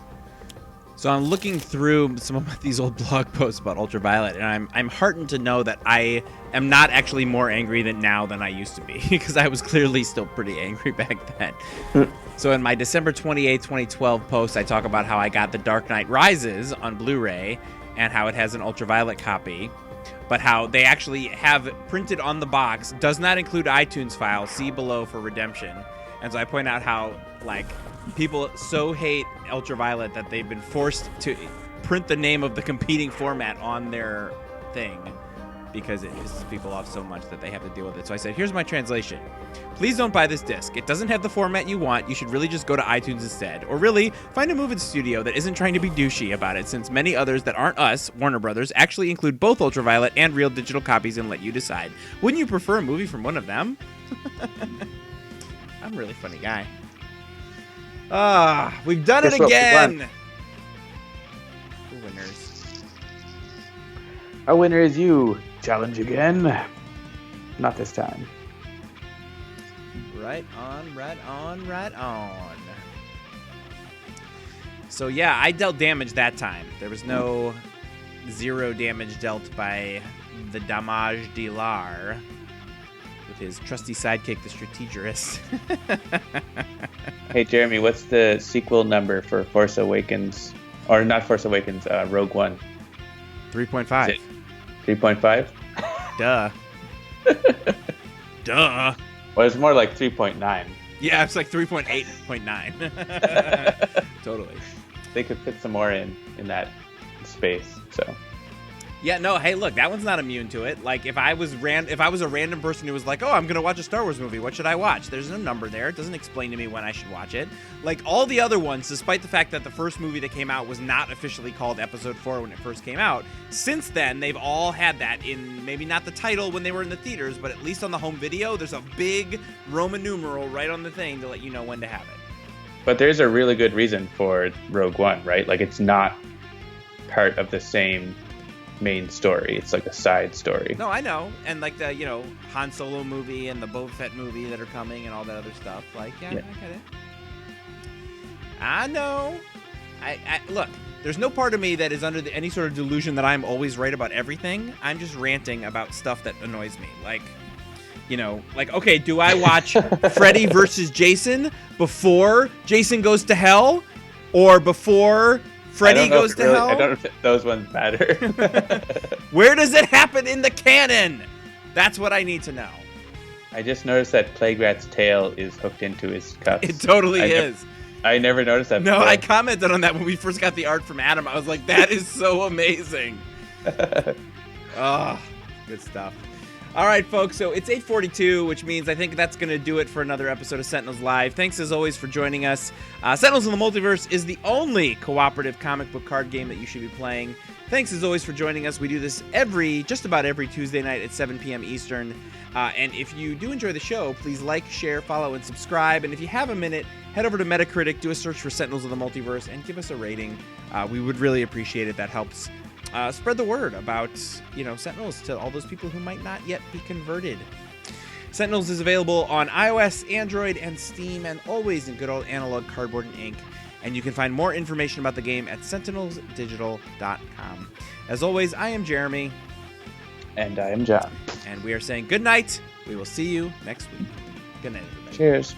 So I'm looking through some of these old blog posts about Ultraviolet, and I'm heartened to know that I am not actually more angry now than I used to be, because I was clearly still pretty angry back then. So in my December 28, 2012 post, I talk about how I got The Dark Knight Rises on Blu-ray, and how it has an Ultraviolet copy. But how they actually have printed on the box, does not include iTunes file, see below for redemption. And so I point out how, like, people so hate Ultraviolet that they've been forced to print the name of the competing format on their thing because it pisses people off so much that they have to deal with it. So I said, here's my translation. Please don't buy this disc. It doesn't have the format you want. You should really just go to iTunes instead. Or really, find a movie studio that isn't trying to be douchey about it, since many others that aren't us, Warner Brothers, actually include both Ultraviolet and real digital copies and let you decide. Wouldn't you prefer a movie from one of them? I'm a really funny guy. We've done it again! We're winners. Our winner is you. Challenge again. Not this time. Right on, right on, right on. So yeah, I dealt damage that time. There was no 0 damage dealt by the Damage Dealer with his trusty sidekick, the Strategist. Hey Jeremy, what's the sequel number for Force Awakens? Or not Force Awakens, Rogue One? 3.5. 3.5? Duh. Duh. Well, it's more like 3.9. Yeah, it's like 3.8.9. Totally. They could fit some more in that space. So Yeah, no, hey, look, that one's not immune to it. Like, if I was a random person who was like, oh, I'm going to watch a Star Wars movie, what should I watch? There's no number there. It doesn't explain to me when I should watch it. Like, all the other ones, despite the fact that the first movie that came out was not officially called Episode 4 when it first came out, since then, they've all had that in, maybe not the title when they were in the theaters, but at least on the home video, there's a big Roman numeral right on the thing to let you know when to have it. But there's a really good reason for Rogue One, right? Like, it's not part of the same main story. It's like a side story. No, I know. And like the, Han Solo movie and the Boba Fett movie that are coming and all that other stuff. Like, yeah. I get it. I know. I look, there's no part of me that is under any sort of delusion that I'm always right about everything. I'm just ranting about stuff that annoys me. Like, okay, do I watch Freddy versus Jason before Jason Goes to Hell or before Freddy Goes to Hell? I don't know if those ones matter. Where does it happen in the canon? That's what I need to know. I just noticed that Plague Rat's tail is hooked into his cuffs. It totally is. I never noticed that before. No, I commented on that when we first got the art from Adam. I was like, that is so amazing. Oh, good stuff. All right, folks, so it's 8:42, which means I think that's going to do it for another episode of Sentinels Live. Thanks, as always, for joining us. Sentinels in the Multiverse is the only cooperative comic book card game that you should be playing. Thanks, as always, for joining us. We do this just about every Tuesday night at 7 p.m. Eastern. And if you do enjoy the show, please like, share, follow, and subscribe. And if you have a minute, head over to Metacritic, do a search for Sentinels of the Multiverse, and give us a rating. We would really appreciate it. That helps spread the word about, Sentinels to all those people who might not yet be converted. Sentinels is available on iOS, Android, and Steam, and always in good old analog cardboard and ink. And you can find more information about the game at sentinelsdigital.com. As always, I am Jeremy. And I am John. And we are saying good night. We will see you next week. Good night, everybody. Cheers.